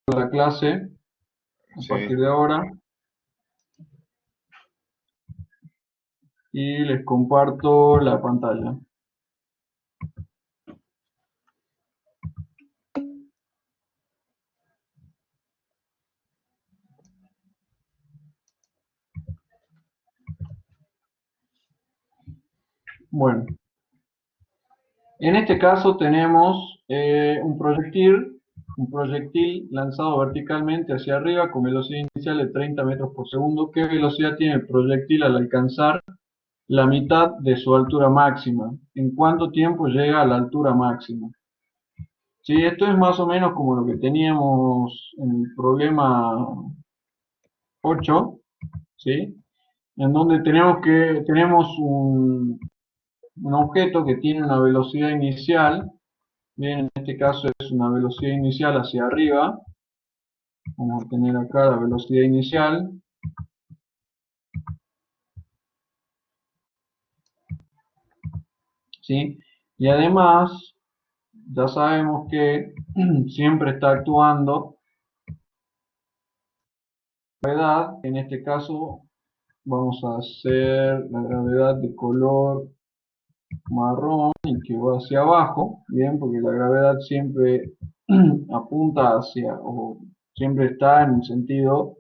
la clase a partir de ahora y les comparto la pantalla. Bueno, en este caso tenemos un proyectil lanzado verticalmente hacia arriba con velocidad inicial de 30 metros por segundo. ¿Qué velocidad tiene el proyectil al alcanzar la mitad de su altura máxima? ¿En cuánto tiempo llega a la altura máxima? Sí, esto es más o menos como lo que teníamos en el problema 8, ¿sí? En donde tenemos un objeto que tiene una velocidad inicial. Bien, en este caso es una velocidad inicial hacia arriba. Vamos a tener acá la velocidad inicial. ¿Sí? Y además, ya sabemos que siempre está actuando la gravedad. En este caso vamos a hacer la gravedad de color marrón y que va hacia abajo, bien, porque la gravedad siempre apunta hacia, o siempre está en un sentido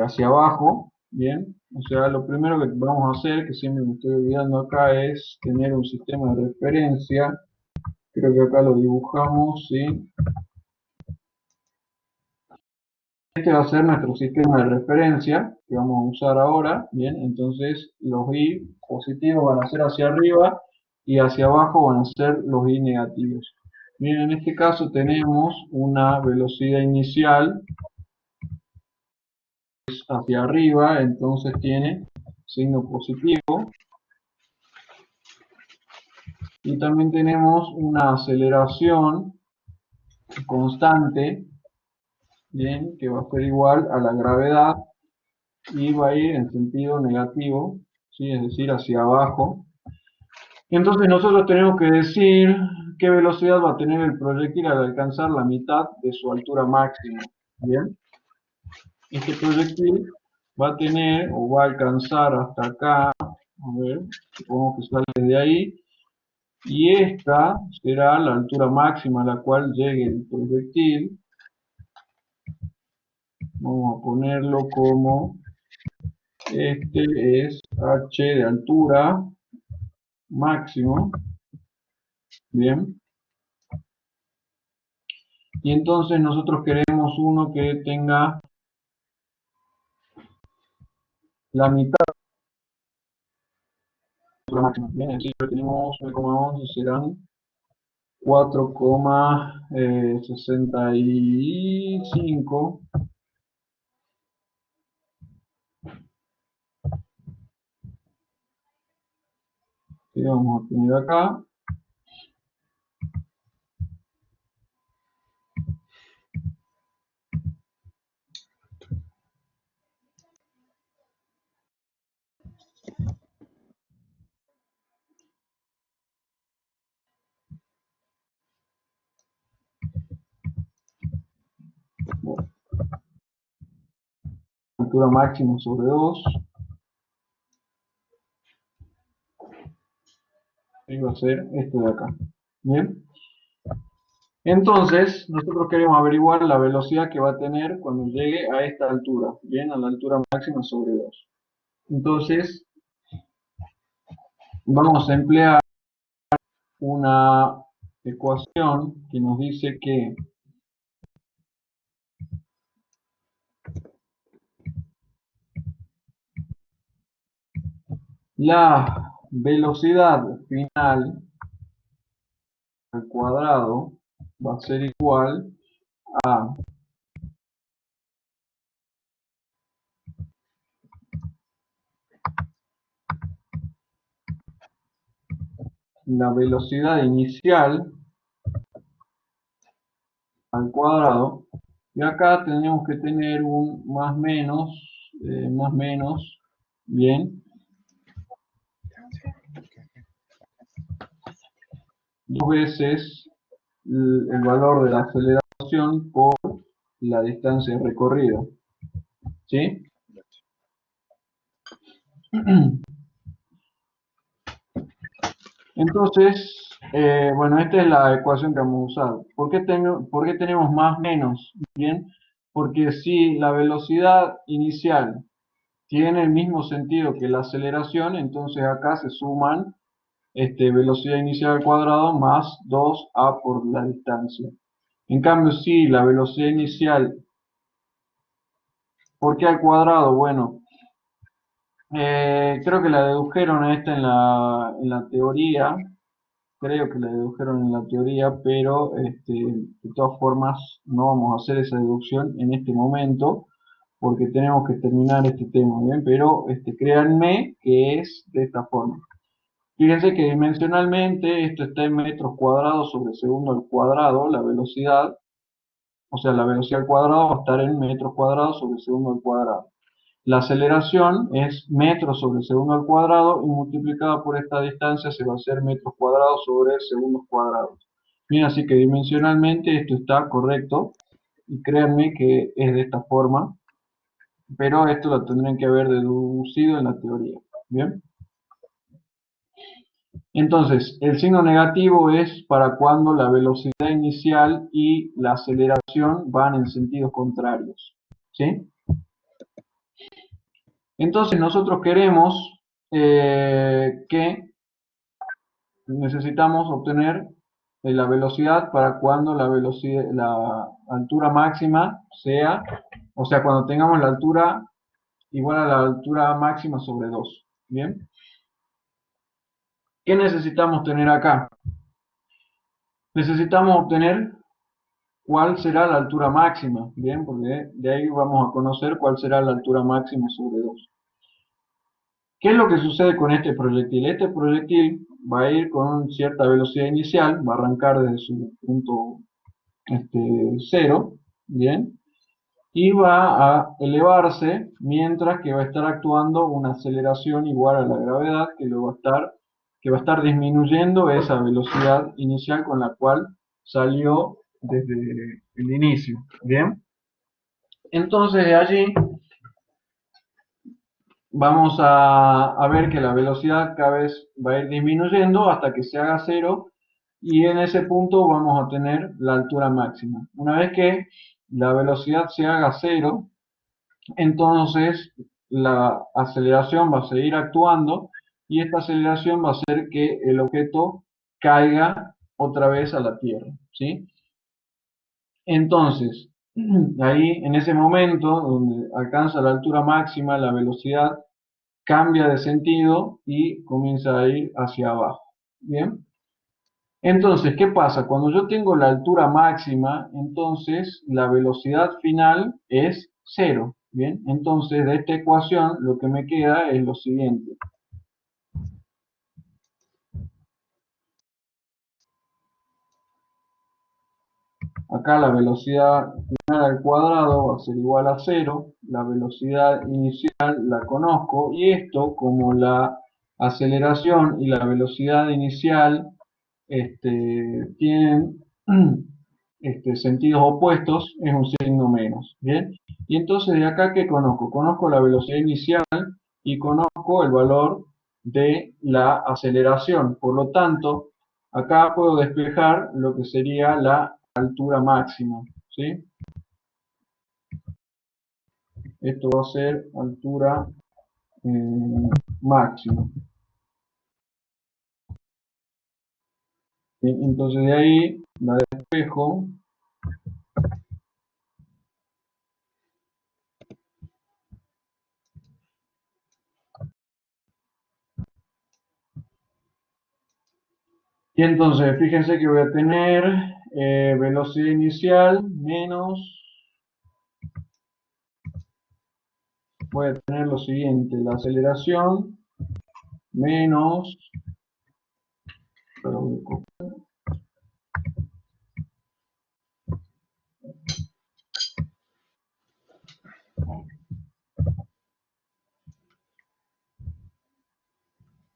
hacia abajo, bien. O sea, lo primero que vamos a hacer, que siempre me estoy olvidando acá, es tener un sistema de referencia. Creo que acá lo dibujamos, ¿sí? Este va a ser nuestro sistema de referencia que vamos a usar ahora, bien. Entonces los I positivos van a ser hacia arriba y hacia abajo van a ser los I negativos. Bien, en este caso tenemos una velocidad inicial hacia arriba, entonces tiene signo positivo. Y también tenemos una aceleración constante, bien, que va a ser igual a la gravedad y va a ir en sentido negativo, ¿sí? Es decir, hacia abajo. Entonces nosotros tenemos que decir qué velocidad va a tener el proyectil al alcanzar la mitad de su altura máxima. Bien, este proyectil va a tener o va a alcanzar hasta acá, a ver, supongo que sale de ahí, y esta será la altura máxima a la cual llegue el proyectil. Vamos a ponerlo como este es h de altura máximo. Bien. Y entonces nosotros queremos uno que tenga la mitad de la máxima. Bien, así que tenemos 9,11 serán 4,65. Que vamos a tener acá. Bueno, altura máxima sobre 2. Y va a ser esto de acá. Bien. Entonces, nosotros queremos averiguar la velocidad que va a tener cuando llegue a esta altura, bien, a la altura máxima sobre 2. Entonces, vamos a emplear una ecuación que nos dice que la velocidad final al cuadrado va a ser igual a la velocidad inicial al cuadrado, y acá tenemos que tener un más menos, bien, dos veces el valor de la aceleración por la distancia recorrida, ¿sí? Entonces, bueno, esta es la ecuación que vamos a usar. ¿Por qué tenemos más menos? Bien, porque si la velocidad inicial tiene el mismo sentido que la aceleración, entonces acá se suman velocidad inicial al cuadrado más 2a por la distancia. En cambio, si la velocidad inicial, ¿por qué al cuadrado? Bueno, creo que la dedujeron a esta en la teoría, creo que la dedujeron en la teoría, pero de todas formas no vamos a hacer esa deducción en este momento, porque tenemos que terminar este tema, ¿bien? Pero créanme que es de esta forma. Fíjense que dimensionalmente esto está en metros cuadrados sobre segundo al cuadrado, la velocidad, o sea, la velocidad al cuadrado va a estar en metros cuadrados sobre segundo al cuadrado. La aceleración es metros sobre segundo al cuadrado y multiplicada por esta distancia se va a hacer metros cuadrados sobre segundos cuadrados. Bien, así que dimensionalmente esto está correcto y créanme que es de esta forma, pero esto lo tendrían que haber deducido en la teoría. Bien. Entonces, el signo negativo es para cuando la velocidad inicial y la aceleración van en sentidos contrarios. ¿Sí? Entonces, nosotros queremos que necesitamos obtener la velocidad para cuando la altura máxima sea, o sea, cuando tengamos la altura igual a la altura máxima sobre 2. ¿Bien? ¿Qué necesitamos tener acá? Necesitamos obtener cuál será la altura máxima, bien, porque de ahí vamos a conocer cuál será la altura máxima sobre 2. ¿Qué es lo que sucede con este proyectil? Este proyectil va a ir con cierta velocidad inicial, va a arrancar desde su punto cero, bien, y va a elevarse mientras que va a estar actuando una aceleración igual a la gravedad que va a estar disminuyendo esa velocidad inicial con la cual salió desde el inicio, bien. Entonces de allí vamos a ver que la velocidad cada vez va a ir disminuyendo hasta que se haga cero y en ese punto vamos a tener la altura máxima. Una vez que la velocidad se haga cero, entonces la aceleración va a seguir actuando y esta aceleración va a hacer que el objeto caiga otra vez a la Tierra, ¿sí? Entonces, ahí en ese momento donde alcanza la altura máxima, la velocidad cambia de sentido y comienza a ir hacia abajo. Bien. Entonces, ¿qué pasa? Cuando yo tengo la altura máxima, entonces la velocidad final es cero. Bien. Entonces, de esta ecuación lo que me queda es lo siguiente. Acá la velocidad final al cuadrado va a ser igual a cero, la velocidad inicial la conozco y esto como la aceleración y la velocidad inicial tienen sentidos opuestos, es un signo menos, ¿bien? Y entonces de acá, ¿qué conozco? Conozco la velocidad inicial y conozco el valor de la aceleración. Por lo tanto, acá puedo despejar lo que sería la altura máxima, ¿sí? Esto va a ser altura máxima. ¿Sí? Entonces de ahí la despejo. Y entonces, fíjense que voy a tener velocidad inicial menos, voy a tener lo siguiente, la aceleración menos,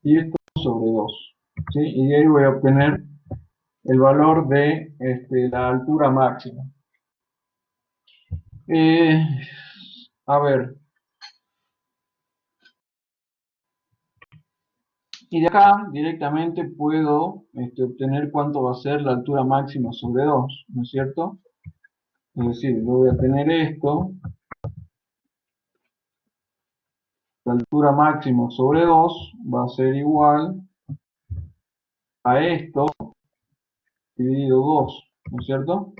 y esto sobre 2. ¿Sí? Y de ahí voy a obtener el valor de la altura máxima. Eh, a ver, y de acá directamente puedo obtener cuánto va a ser la altura máxima sobre 2, ¿no es cierto? Es decir, yo voy a tener esto, la altura máxima sobre 2 va a ser igual a esto dividido 2, ¿no es cierto?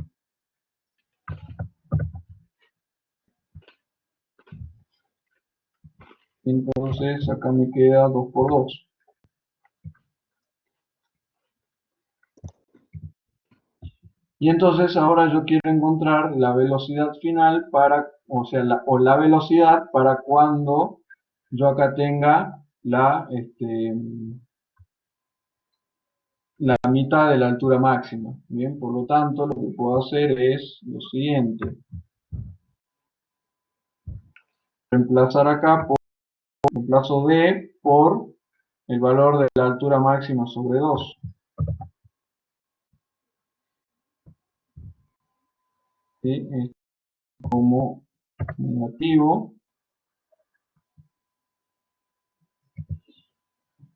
Entonces acá me queda 2 por 2. Y entonces ahora yo quiero encontrar la velocidad final para, o sea, la velocidad para cuando yo acá tenga la mitad de la altura máxima. Bien, por lo tanto, lo que puedo hacer es lo siguiente. Reemplazar acá por reemplazo D por el valor de la altura máxima sobre 2. ¿Sí? Es como negativo.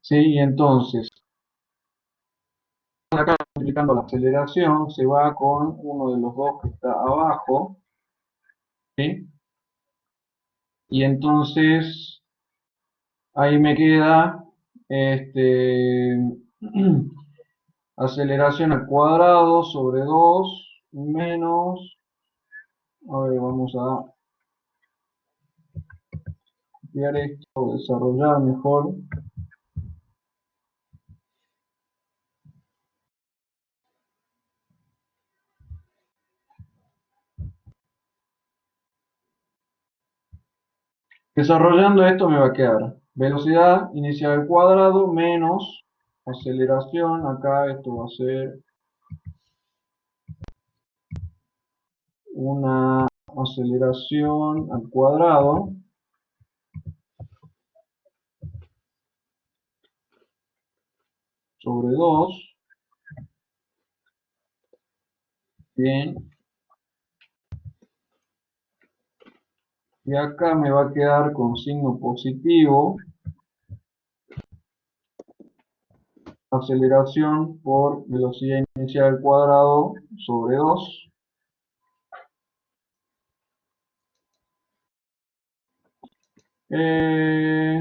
¿Sí? Y entonces, acá multiplicando la aceleración, se va con uno de los dos que está abajo. ¿Sí? Y entonces, ahí me queda este, aceleración al cuadrado sobre 2 menos, a ver, vamos a copiar esto, desarrollar mejor. Desarrollando esto me va a quedar velocidad inicial al cuadrado menos aceleración, acá esto va a ser una aceleración al cuadrado sobre 2. Bien, y acá me va a quedar con signo positivo aceleración por velocidad inicial al cuadrado sobre 2. Eh,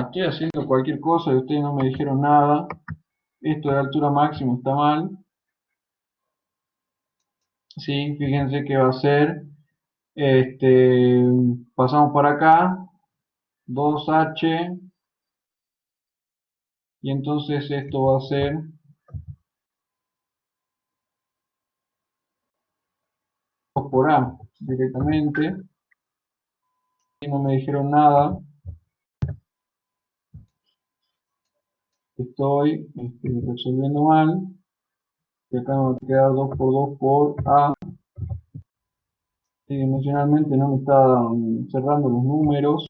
estoy haciendo cualquier cosa y ustedes no me dijeron nada. Esto de altura máxima está mal. Sí, fíjense que va a ser, este, pasamos por acá, 2H, y entonces esto va a ser 2 por A directamente. Y no me dijeron nada. Estoy resolviendo mal. Y acá me va a quedar 2 por 2 por A. Dimensionalmente no me está cerrando los números.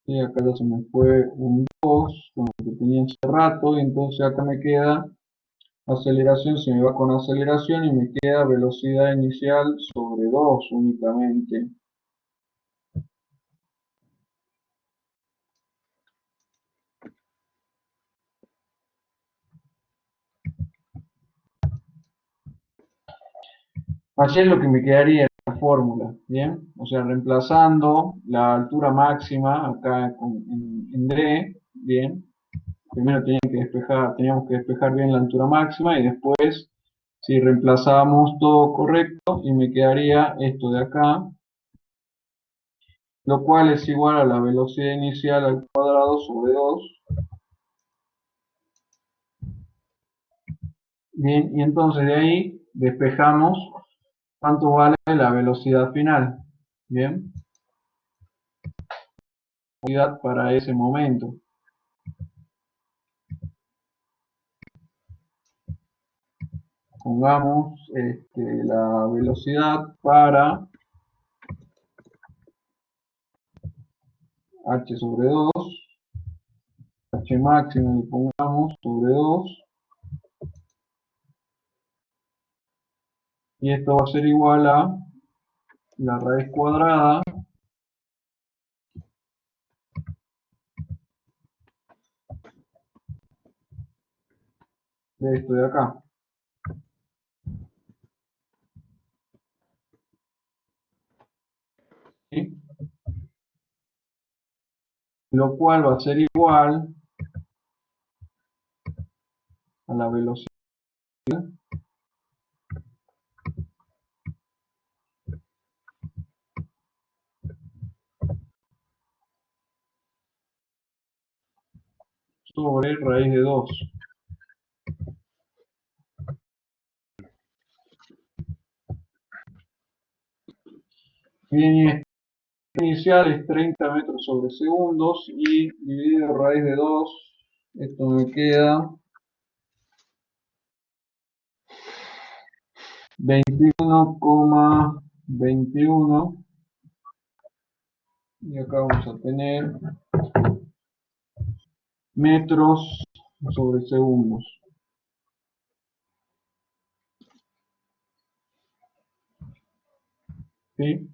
Y acá ya se me fue un 2 con lo que tenía hace rato. Y entonces acá me queda aceleración, se me va con aceleración y me queda velocidad inicial sobre 2 únicamente. Así es lo que me quedaría en la fórmula, ¿bien? O sea, reemplazando la altura máxima acá en D, ¿bien? Primero teníamos que despejar bien la altura máxima y después, si reemplazábamos todo correcto, y me quedaría esto de acá, lo cual es igual a la velocidad inicial al cuadrado sobre 2. Bien, y entonces de ahí despejamos cuánto vale la velocidad final. Bien, velocidad para ese momento. Pongamos la velocidad para h sobre 2, h máximo le pongamos sobre 2, y esto va a ser igual a la raíz cuadrada de esto de acá. ¿Sí? Lo cual va a ser igual a la velocidad sobre raíz de 2. Bien, y este inicial es 30 metros sobre segundos y dividido raíz de 2, esto me queda 21,21, y acá vamos a tener metros sobre segundos. ¿Sí?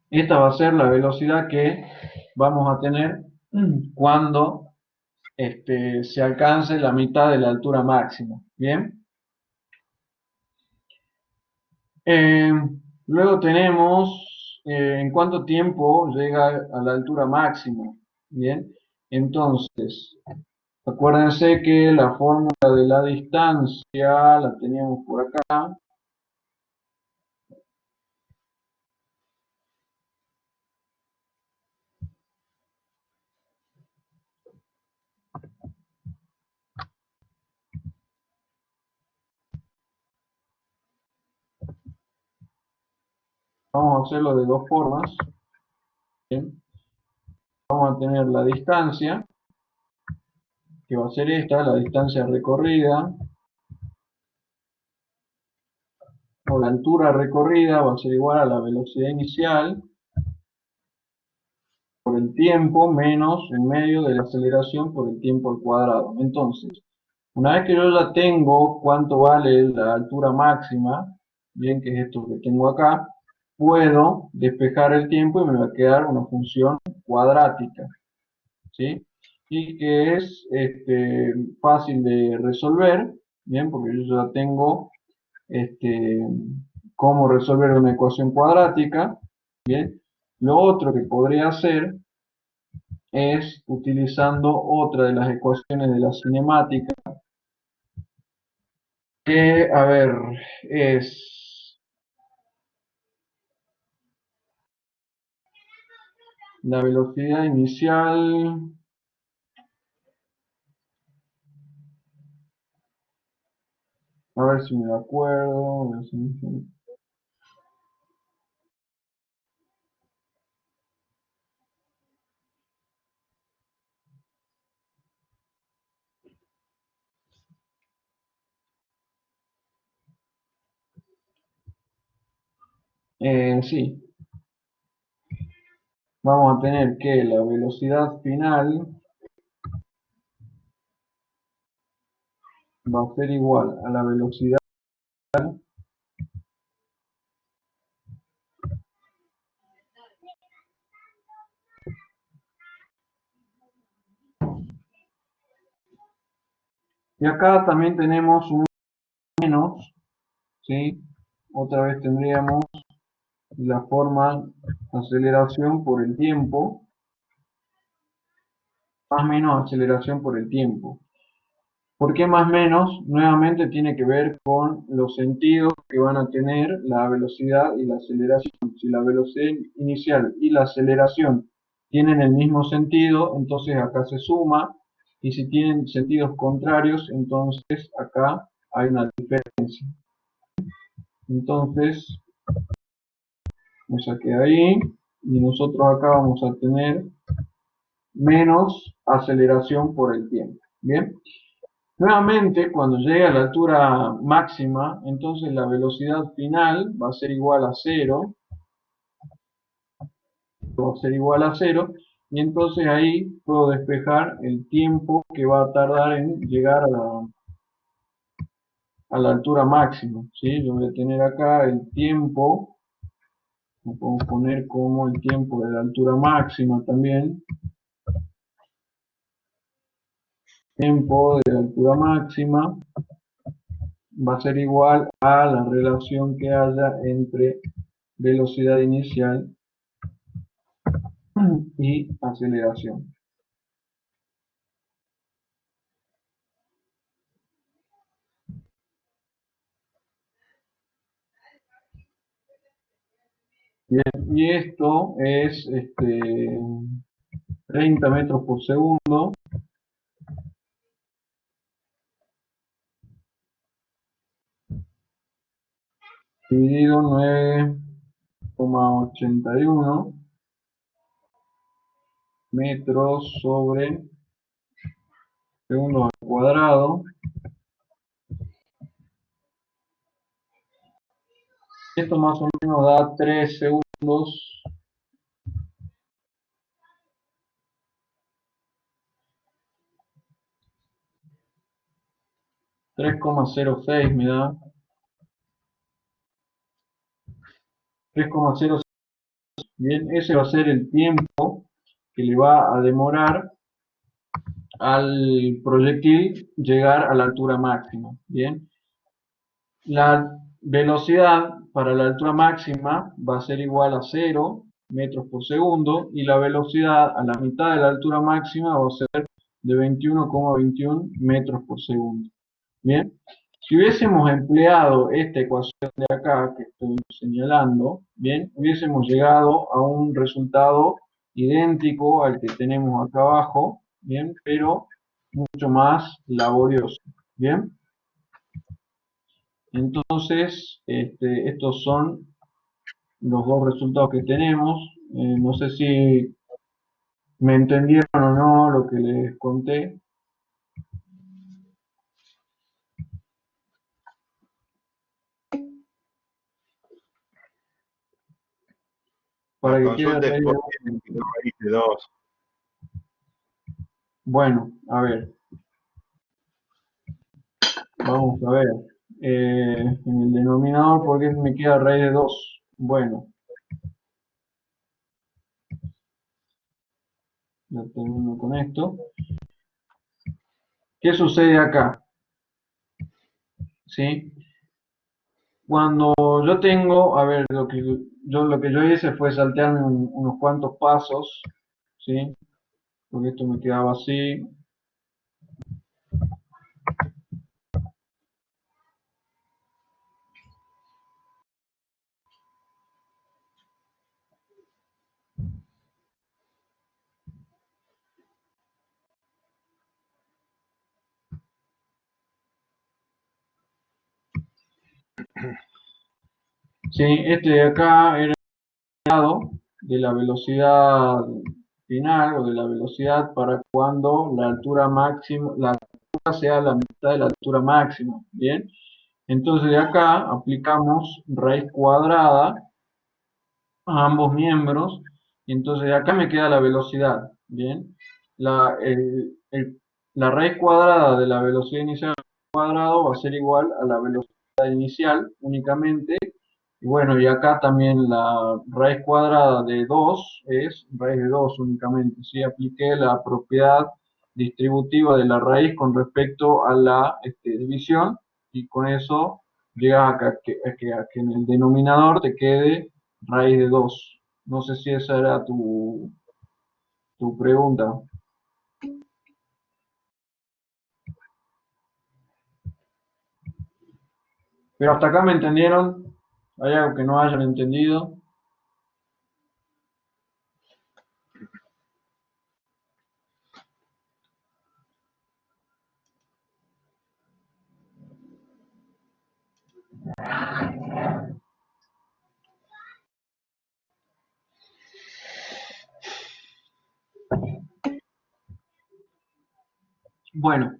Esta va a ser la velocidad que vamos a tener cuando se alcance la mitad de la altura máxima. Bien. Eh, Luego tenemos en cuánto tiempo llega a la altura máxima. Bien. Entonces, acuérdense que la fórmula de la distancia la teníamos por acá. Vamos a hacerlo de dos formas. Bien. Vamos a tener la distancia, que va a ser esta, la distancia recorrida, o la altura recorrida va a ser igual a la velocidad inicial por el tiempo menos en medio de la aceleración por el tiempo al cuadrado. Entonces, una vez que yo ya tengo cuánto vale la altura máxima, bien, que es esto que tengo acá, puedo despejar el tiempo y me va a quedar una función cuadrática, ¿sí? Y que es fácil de resolver, bien, porque yo ya tengo cómo resolver una ecuación cuadrática, bien. Lo otro que podría hacer es utilizando otra de las ecuaciones de la cinemática, que, a ver, es la velocidad inicial, a ver si me acuerdo, sí, vamos a tener que la velocidad final va a ser igual a la velocidad y acá también tenemos un menos, ¿sí? Otra vez tendríamos la forma aceleración por el tiempo, más menos aceleración por el tiempo. ¿Por qué más menos? Nuevamente tiene que ver con los sentidos que van a tener la velocidad y la aceleración. Si la velocidad inicial y la aceleración tienen el mismo sentido, entonces acá se suma, y si tienen sentidos contrarios, entonces acá hay una diferencia. Entonces, me saqué ahí, y nosotros acá vamos a tener menos aceleración por el tiempo. Bien, Nuevamente, cuando llegue a la altura máxima, entonces la velocidad final va a ser igual a cero, y entonces ahí puedo despejar el tiempo que va a tardar en llegar a la altura máxima, ¿sí? Yo voy a tener acá el tiempo, lo podemos poner como el tiempo de la altura máxima también, tiempo de la altura máxima va a ser igual a la relación que haya entre velocidad inicial y aceleración. Bien, y esto es 30 metros por segundo dividido 9,81 metros sobre segundo al cuadrado. Esto más o menos da 3 segundos, 3,06 me da, 3,06. Bien, ese va a ser el tiempo que le va a demorar al proyectil llegar a la altura máxima. Bien, la velocidad para la altura máxima va a ser igual a 0 metros por segundo y la velocidad a la mitad de la altura máxima va a ser de 21,21 metros por segundo. Bien, si hubiésemos empleado esta ecuación de acá que estoy señalando, bien, hubiésemos llegado a un resultado idéntico al que tenemos acá abajo, bien, pero mucho más laborioso. Bien, entonces estos son los dos resultados que tenemos. No sé si me entendieron o no lo que les conté. La Para que quede consulta es raíz de por dos. qué 22 raíz de 2. Bueno, a ver, vamos a ver. En el denominador, ¿por qué me queda raíz de 2? Bueno, ya termino con esto. ¿Qué sucede acá? ¿Sí? Cuando yo tengo, a ver, lo que yo hice fue saltearme unos cuantos pasos, ¿sí? Porque esto me quedaba así. Sí, este de acá era el lado de la velocidad final o de la velocidad para cuando la altura máxima, la altura sea la mitad de la altura máxima, ¿bien? Entonces de acá aplicamos raíz cuadrada a ambos miembros y entonces de acá me queda la velocidad, ¿bien? La raíz cuadrada de la velocidad inicial al cuadrado va a ser igual a la velocidad inicial únicamente. Y bueno, y acá también la raíz cuadrada de 2 es raíz de 2 únicamente. ¿Sí? Apliqué la propiedad distributiva de la raíz con respecto a la división y con eso llega a que en el denominador te quede raíz de 2. No sé si esa era tu pregunta. Pero hasta acá me entendieron. ¿Hay algo que no hayan entendido? Bueno,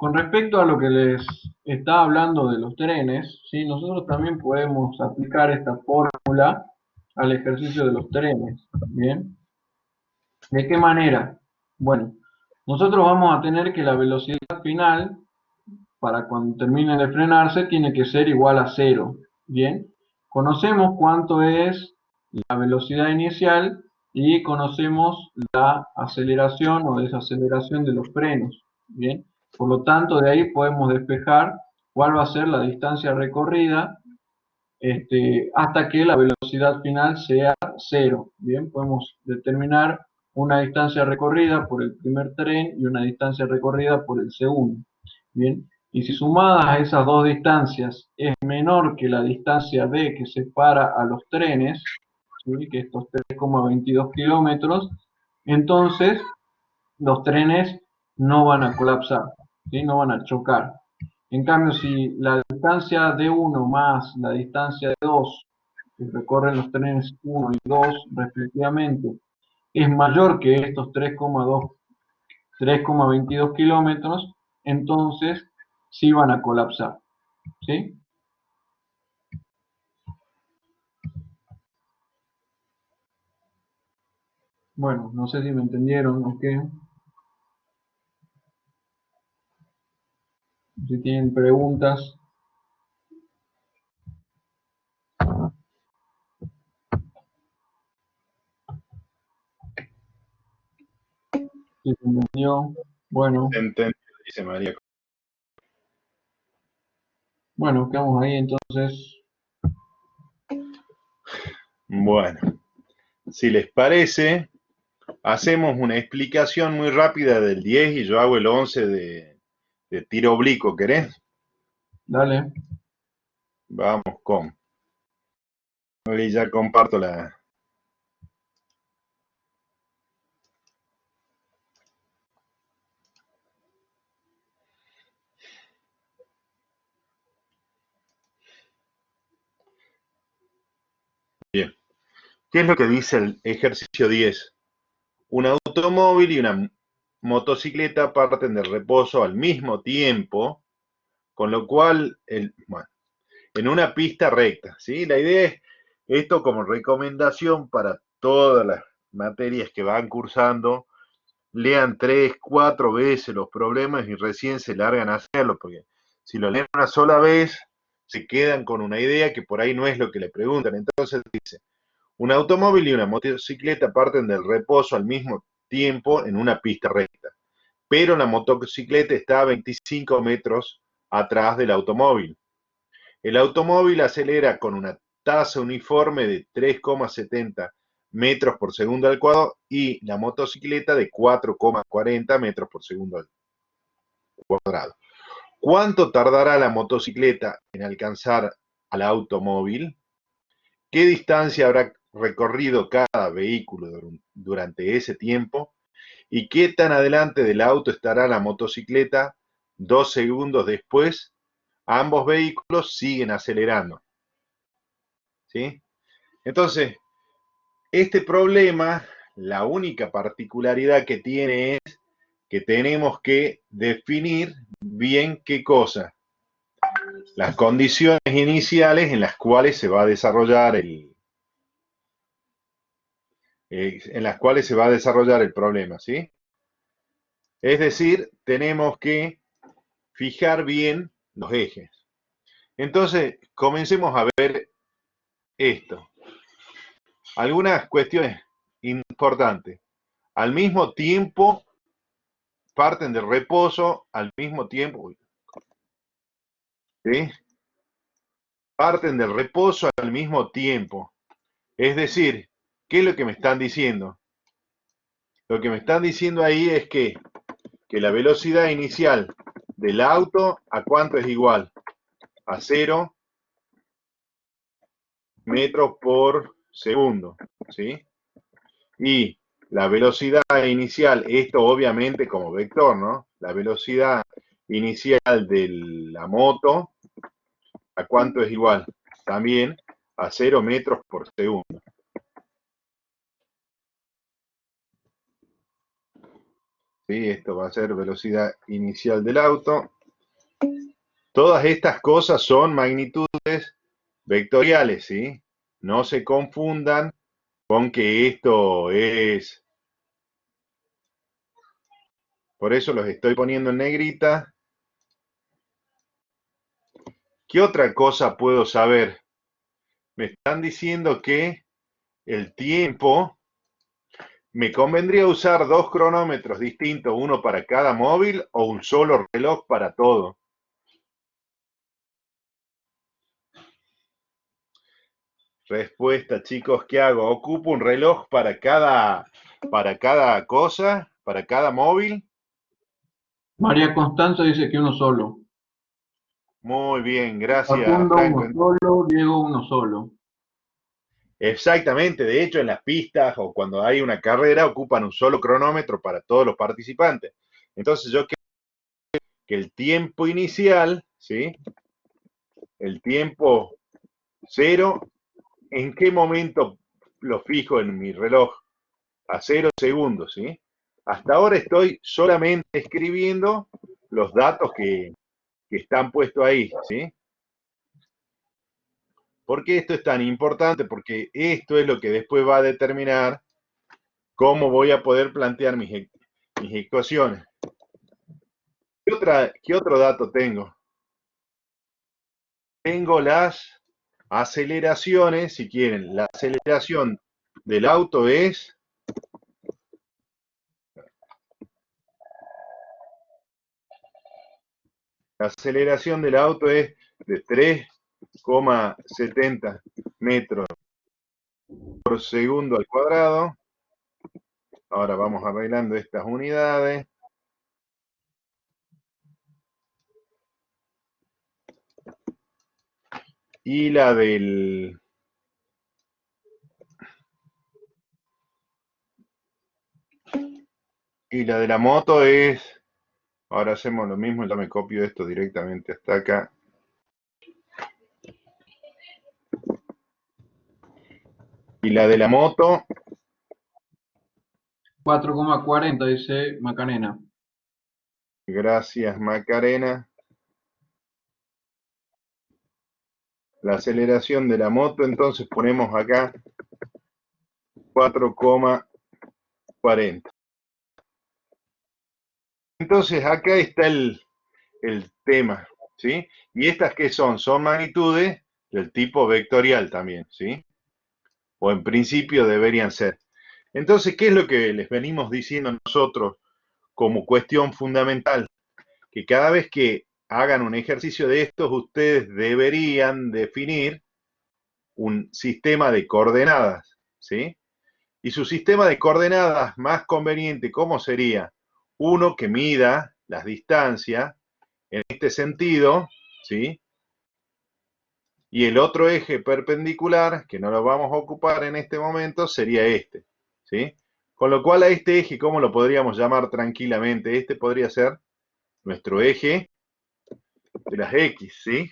Con respecto a lo que les estaba hablando de los trenes, ¿sí? Nosotros también podemos aplicar esta fórmula al ejercicio de los trenes. ¿Bien? ¿De qué manera? Bueno, nosotros vamos a tener que la velocidad final, para cuando termine de frenarse, tiene que ser igual a cero. ¿Bien? Conocemos cuánto es la velocidad inicial y conocemos la aceleración o desaceleración de los frenos. ¿Bien? Por lo tanto, de ahí podemos despejar cuál va a ser la distancia recorrida hasta que la velocidad final sea cero. Bien, podemos determinar una distancia recorrida por el primer tren y una distancia recorrida por el segundo. Bien, y si sumadas a esas dos distancias es menor que la distancia D que separa a los trenes, ¿sí? Que estos 3,22 kilómetros, entonces los trenes no van a colapsar, ¿sí? No van a chocar. En cambio, si la distancia de 1 más la distancia de 2 que recorren los trenes 1 y 2 respectivamente es mayor que estos 3,22 kilómetros, entonces sí van a colapsar. ¿Sí? Bueno, no sé si me entendieron o qué. Si tienen preguntas. Si se entendió. Bueno, Entendido, dice María. bueno, quedamos ahí entonces. Bueno, si les parece, hacemos una explicación muy rápida del 10 y yo hago el 11 de tiro oblicuo, ¿querés? Dale. Vamos con. Hoy ya comparto la. Bien. ¿Qué es lo que dice el ejercicio 10? Un automóvil y una motocicleta parten del reposo al mismo tiempo, con lo cual, bueno, en una pista recta, ¿sí? La idea es esto como recomendación para todas las materias que van cursando. Lean 3, 4 veces los problemas y recién se largan a hacerlo, porque si lo leen una sola vez, se quedan con una idea que por ahí no es lo que le preguntan. Entonces dice, un automóvil y una motocicleta parten del reposo al mismo tiempo en una pista recta, pero la motocicleta está a 25 metros atrás del automóvil. El automóvil acelera con una tasa uniforme de 3,70 metros por segundo al cuadrado y la motocicleta de 4,40 metros por segundo al cuadrado. ¿Cuánto tardará la motocicleta en alcanzar al automóvil? ¿Qué distancia habrá recorrido cada vehículo durante ese tiempo? ¿Y qué tan adelante del auto estará la motocicleta 2 segundos después? Ambos vehículos siguen acelerando. ¿Sí? Entonces, este problema, la única particularidad que tiene es que tenemos que definir bien qué cosa. Las condiciones iniciales en las cuales se va a desarrollar el problema, ¿sí? Es decir, tenemos que fijar bien los ejes. Entonces, comencemos a ver esto. Algunas cuestiones importantes. Al mismo tiempo, parten del reposo, al mismo tiempo, ¿sí? Parten del reposo al mismo tiempo. Es decir, ¿qué es lo que me están diciendo? Lo que me están diciendo ahí es que la velocidad inicial del auto, ¿a cuánto es igual? A 0 metros por segundo, ¿sí? Y la velocidad inicial, esto obviamente como vector, ¿no? La velocidad inicial de la moto, ¿a cuánto es igual? También a 0 metros por segundo. ¿sí? Esto va a ser velocidad inicial del auto. Todas estas cosas son magnitudes vectoriales, ¿sí? No se confundan con que esto es... Por eso los estoy poniendo en negrita. ¿Qué otra cosa puedo saber? Me están diciendo que el tiempo, me convendría usar dos cronómetros distintos, uno para cada móvil o un solo reloj para todo. Respuesta, chicos, ¿qué hago? ¿Ocupo un reloj para cada cosa, para cada móvil? María Constanza dice que uno solo. Muy bien, gracias, Facundo Franco. uno solo, Diego uno solo. Exactamente, de hecho en las pistas o cuando hay una carrera ocupan un solo cronómetro para todos los participantes. Entonces yo creo que el tiempo inicial, ¿sí? El tiempo cero, ¿en qué momento lo fijo en mi reloj? A 0 segundos, ¿sí? Hasta ahora estoy solamente escribiendo los datos que están puestos ahí, ¿sí? ¿Por qué esto es tan importante? Porque esto es lo que después va a determinar cómo voy a poder plantear mis ecuaciones. ¿Qué otro dato tengo? Tengo las aceleraciones, si quieren. La aceleración del auto es... La aceleración del auto es de 3,70 metros por segundo al cuadrado. Ahora vamos arreglando estas unidades. Y la del... Y la de la moto es... Ahora hacemos lo mismo, ya me copio esto directamente hasta acá. Y la de la moto... 4,40 dice Macarena. Gracias, Macarena. La aceleración de la moto, entonces ponemos acá 4,40. Entonces acá está el tema, ¿sí? Y estas que son magnitudes del tipo vectorial también, ¿sí? O en principio deberían ser. Entonces, ¿qué es lo que les venimos diciendo nosotros como cuestión fundamental? Que cada vez que hagan un ejercicio de estos, ustedes deberían definir un sistema de coordenadas, ¿sí? Y su sistema de coordenadas más conveniente, ¿cómo sería? Uno que mida las distancias en este sentido, ¿sí? Y el otro eje perpendicular, que no lo vamos a ocupar en este momento, sería este, ¿sí? Con lo cual a este eje, ¿cómo lo podríamos llamar tranquilamente? Este podría ser nuestro eje de las X, ¿sí?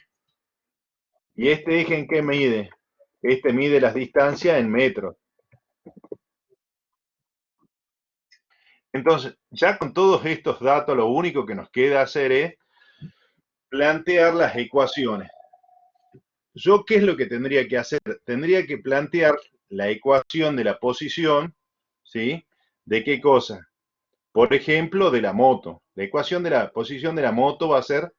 ¿Y este eje en qué mide? Este mide las distancias en metros. Entonces, ya con todos estos datos, lo único que nos queda hacer es plantear las ecuaciones. ¿Yo qué es lo que tendría que hacer? Tendría que plantear la ecuación de la posición, ¿sí? ¿De qué cosa? Por ejemplo, de la moto. La ecuación de la posición de la moto va a ser,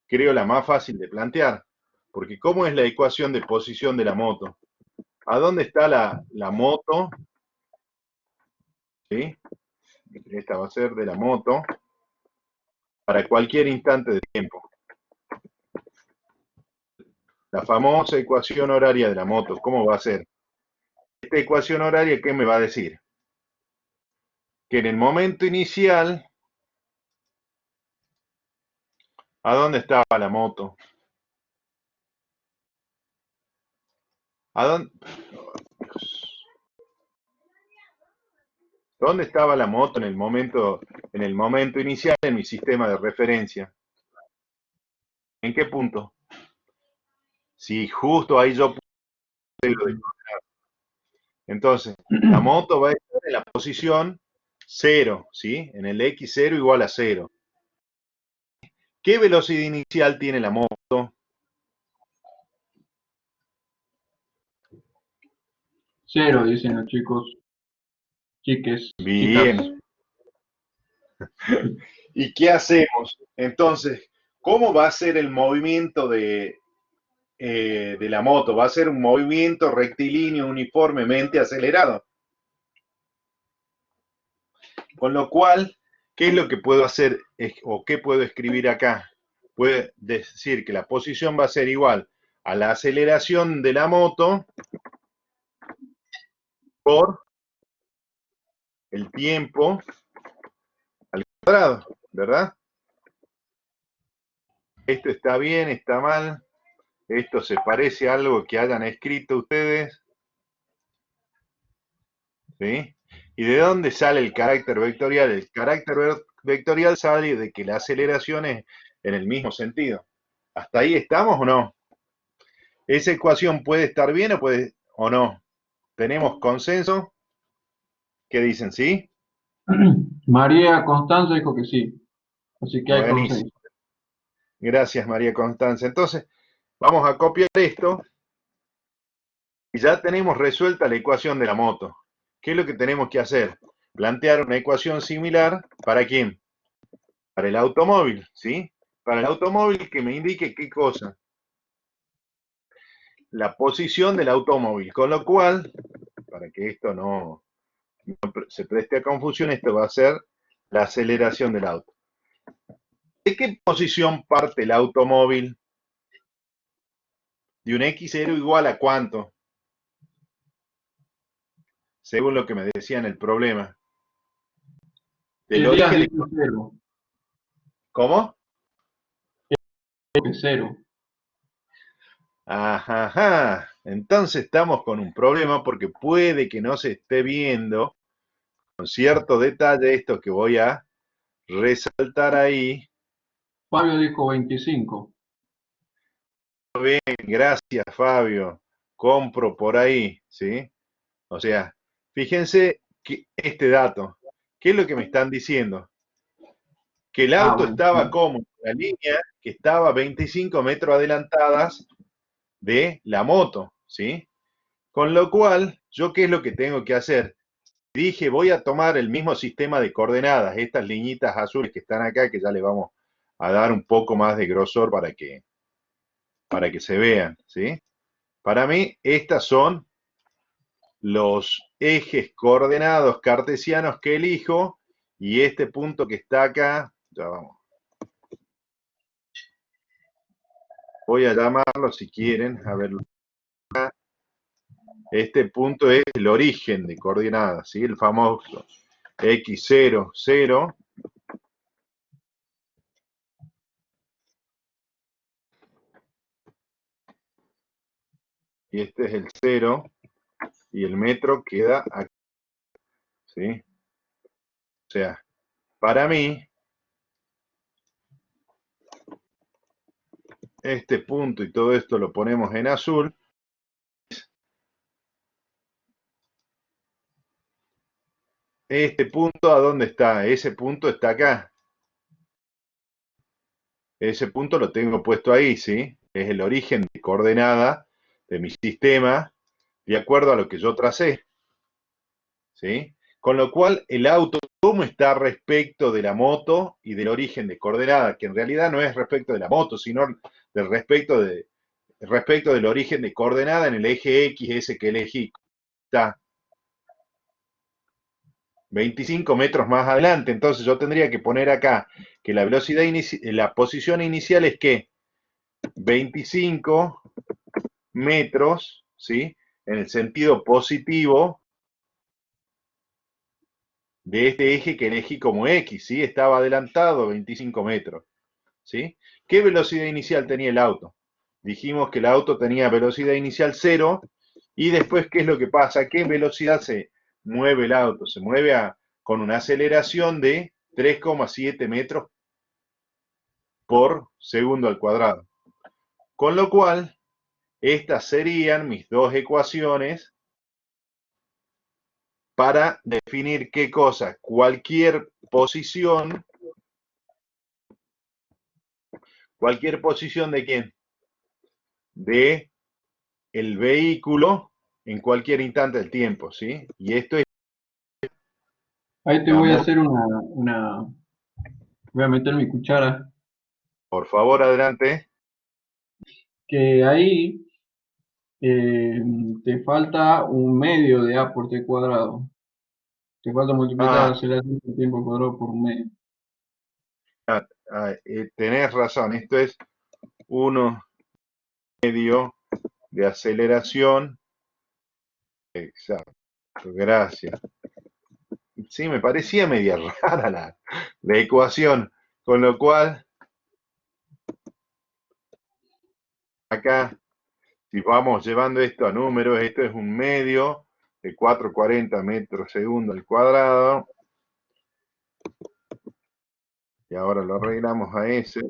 creo, la más fácil de plantear. Porque ¿cómo es la ecuación de posición de la moto? ¿A dónde está la moto? ¿Sí? Esta va a ser de la moto para cualquier instante de tiempo. La famosa ecuación horaria de la moto, ¿cómo va a ser? Esta ecuación horaria, ¿qué me va a decir? Que en el momento inicial, ¿a dónde estaba la moto? ¿A dónde? ¿Dónde estaba la moto en el momento inicial en mi sistema de referencia? ¿En qué punto? Si justo ahí yo puse lo de... Entonces, la moto va a estar en la posición 0, ¿sí? En el x0 igual a 0. ¿Qué velocidad inicial tiene la moto? 0, dicen los chicos, chiques, chicas. Bien. ¿Y qué hacemos? Entonces, ¿cómo va a ser el movimiento de la moto? ¿Va a ser un movimiento rectilíneo uniformemente acelerado? Con lo cual, ¿qué es lo que puedo hacer o qué puedo escribir acá? Puedo decir que la posición va a ser igual a la aceleración de la moto por el tiempo al cuadrado, ¿verdad? Esto está bien, está mal. Esto se parece a algo que hayan escrito ustedes, ¿sí? ¿Y de dónde sale el carácter vectorial? El carácter vectorial sale de que la aceleración es en el mismo sentido. ¿Hasta ahí estamos o no? ¿Esa ecuación puede estar bien o no? ¿Tenemos consenso? ¿Qué dicen? ¿Sí? María Constanza dijo que sí, así que hay Buenísimo. consenso. Gracias, María Constanza. Entonces, vamos a copiar esto y ya tenemos resuelta la ecuación de la moto. ¿Qué es lo que tenemos que hacer? Plantear una ecuación similar, ¿para quién? Para el automóvil, ¿sí? Para el automóvil que me indique qué cosa. La posición del automóvil. Con lo cual, para que esto no se preste a confusión, esto va a ser la aceleración del auto. ¿De qué posición parte el automóvil? De un x0 igual a cuánto, según lo que me decía en el problema. Del Elías origen de... dice 0, ¿Cómo? que 0. Ajá. Entonces estamos con un problema porque puede que no se esté viendo con cierto detalle esto que voy a resaltar ahí. Fabio dijo 25. Bien, gracias Fabio. Compro por ahí, ¿sí? O sea, fíjense que este dato, ¿qué es lo que me están diciendo? Que el Ah, auto bueno, estaba sí. como la línea que estaba 25 metros adelantadas de la moto, ¿sí? Con lo cual, ¿yo qué es lo que tengo que hacer? Dije, voy a tomar el mismo sistema de coordenadas, estas liñitas azules que están acá, que ya le vamos a dar un poco más de grosor para que se vean, ¿sí? Para mí, estas son los ejes coordenados cartesianos que elijo y este punto que está acá, ya vamos, voy a llamarlo si quieren, a ver, este punto es el origen de coordenadas, ¿sí? El famoso x0, 0, y este es el 0, y el metro queda aquí, ¿sí? O sea, para mí, este punto y todo esto lo ponemos en azul. Este punto, ¿a dónde está? Ese punto está acá. Ese punto lo tengo puesto ahí, ¿sí? Es el origen de coordenada de mi sistema de acuerdo a lo que yo tracé, ¿sí? Con lo cual, el auto, ¿cómo está respecto de la moto y del origen de coordenada? Que en realidad no es respecto de la moto, sino del respecto del origen de coordenada en el eje X, ese que elegí. Está 25 metros más adelante. Entonces yo tendría que poner acá que la velocidad la posición inicial es que 25 metros, ¿sí? En el sentido positivo de este eje que elegí como X, ¿sí? Estaba adelantado 25 metros, ¿sí? ¿Qué velocidad inicial tenía el auto? Dijimos que el auto tenía velocidad inicial 0 y después, ¿qué es lo que pasa? ¿Qué velocidad se mueve el auto? Se mueve con una aceleración de 3,7 metros por segundo al cuadrado. Con lo cual, estas serían mis dos ecuaciones para definir qué cosa, cualquier posición de quién, de el vehículo en cualquier instante del tiempo, ¿sí? Y esto es Ahí te la voy a moto. hacer voy a meter mi cuchara, Por favor, adelante. que ahí eh, te falta un medio de A por T cuadrado. Te falta multiplicar la Ah, aceleración por tiempo cuadrado por un medio. tenés razón, esto es 1 medio de aceleración. Exacto, gracias. Sí, me parecía media rara la ecuación, con lo cual, acá, si vamos llevando esto a números, esto es un medio de 440 metros segundo al cuadrado, y ahora lo arreglamos a ese,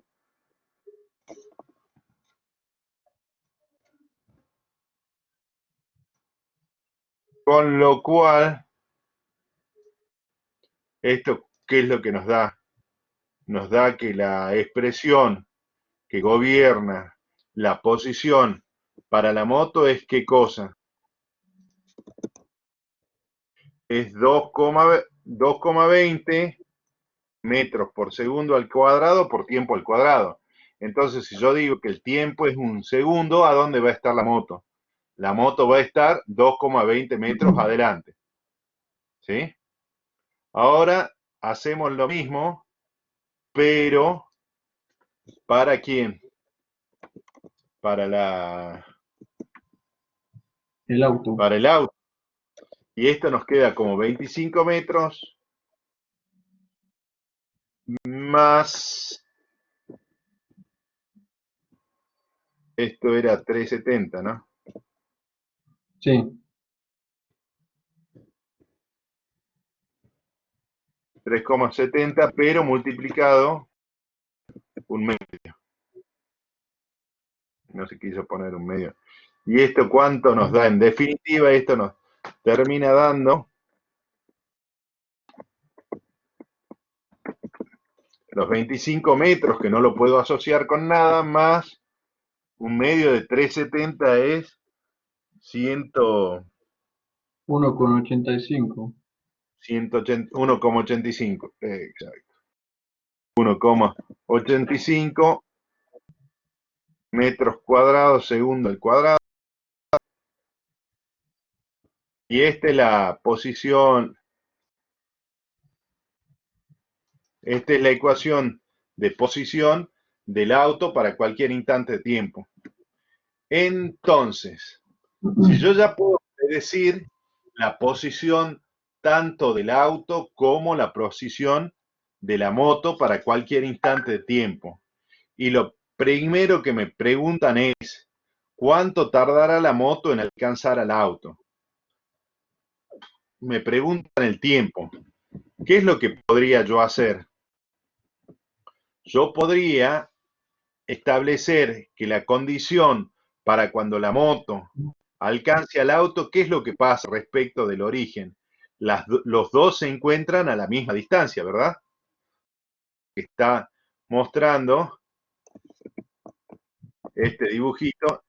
con lo cual, esto, ¿qué es lo que nos da? Nos da que la expresión que gobierna la posición para la moto es ¿qué cosa? Es 2,20 metros por segundo al cuadrado por tiempo al cuadrado. Entonces, si yo digo que el tiempo es un segundo, ¿a dónde va a estar la moto? La moto va a estar 2,20 metros adelante. ¿Sí? Ahora hacemos lo mismo, pero ¿para quién? Para El auto. para el auto. Y esto nos queda como 25 metros más, esto era 370, ¿no? Sí. 3,70, pero multiplicado un medio. No se quiso poner un medio. ¿Y esto cuánto nos da? En definitiva, esto nos termina dando los 25 metros, que no lo puedo asociar con nada, más un medio de 370 es 1,85. 1,85. Exacto. 1,85 metros cuadrados segundo al cuadrado. Y esta es la posición, esta es la ecuación de posición del auto para cualquier instante de tiempo. Entonces, si yo ya puedo predecir la posición tanto del auto como la posición de la moto para cualquier instante de tiempo, y lo primero que me preguntan es, ¿cuánto tardará la moto en alcanzar al auto? Me preguntan el tiempo. ¿Qué es lo que podría yo hacer? Yo podría establecer que la condición para cuando la moto alcance al auto, ¿qué es lo que pasa respecto del origen? Los dos se encuentran a la misma distancia, ¿verdad? Está mostrando este dibujito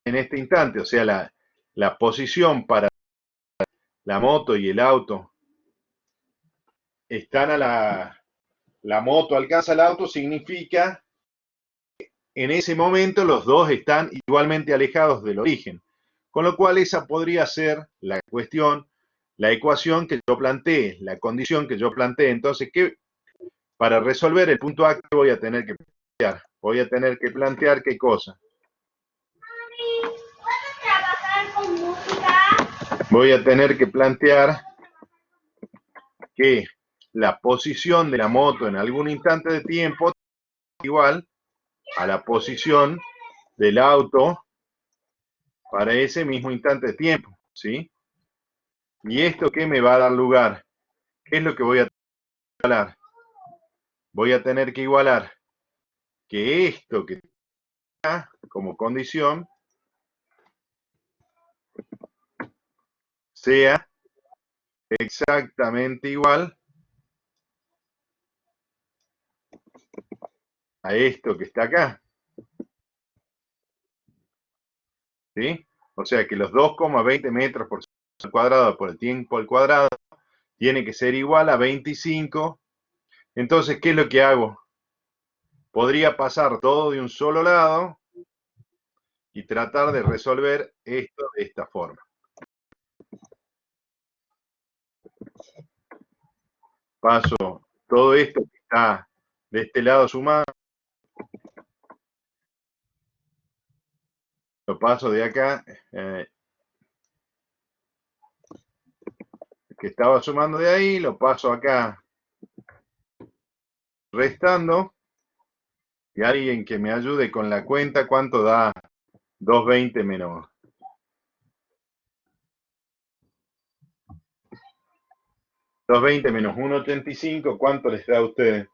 en este instante, o sea, la posición para la moto y el auto están la moto alcanza el auto, significa en ese momento los dos están igualmente alejados del origen. Con lo cual esa podría ser la cuestión, la ecuación que yo planteé, la condición que yo planteé. Entonces, para resolver el punto A, ¿qué voy a tener que plantear? Voy a tener que plantear qué cosa. Voy a tener que plantear que la posición de la moto en algún instante de tiempo es igual a la posición del auto para ese mismo instante de tiempo, ¿sí? ¿Y esto qué me va a dar lugar? ¿Qué es lo que voy a igualar? Voy a tener que igualar que esto que está como condición sea exactamente igual a esto que está acá, ¿sí? O sea que los 2,20 metros por segundo al cuadrado por el tiempo al cuadrado tiene que ser igual a 25. Entonces, ¿qué es lo que hago? Podría pasar todo de un solo lado y tratar de resolver esto de esta forma. Paso todo esto que está de este lado sumado, lo paso de acá, que estaba sumando de ahí, lo paso acá restando, y alguien que me ayude con la cuenta, ¿cuánto da 220 menos? 220 menos 1,85, ¿cuánto les da a ustedes?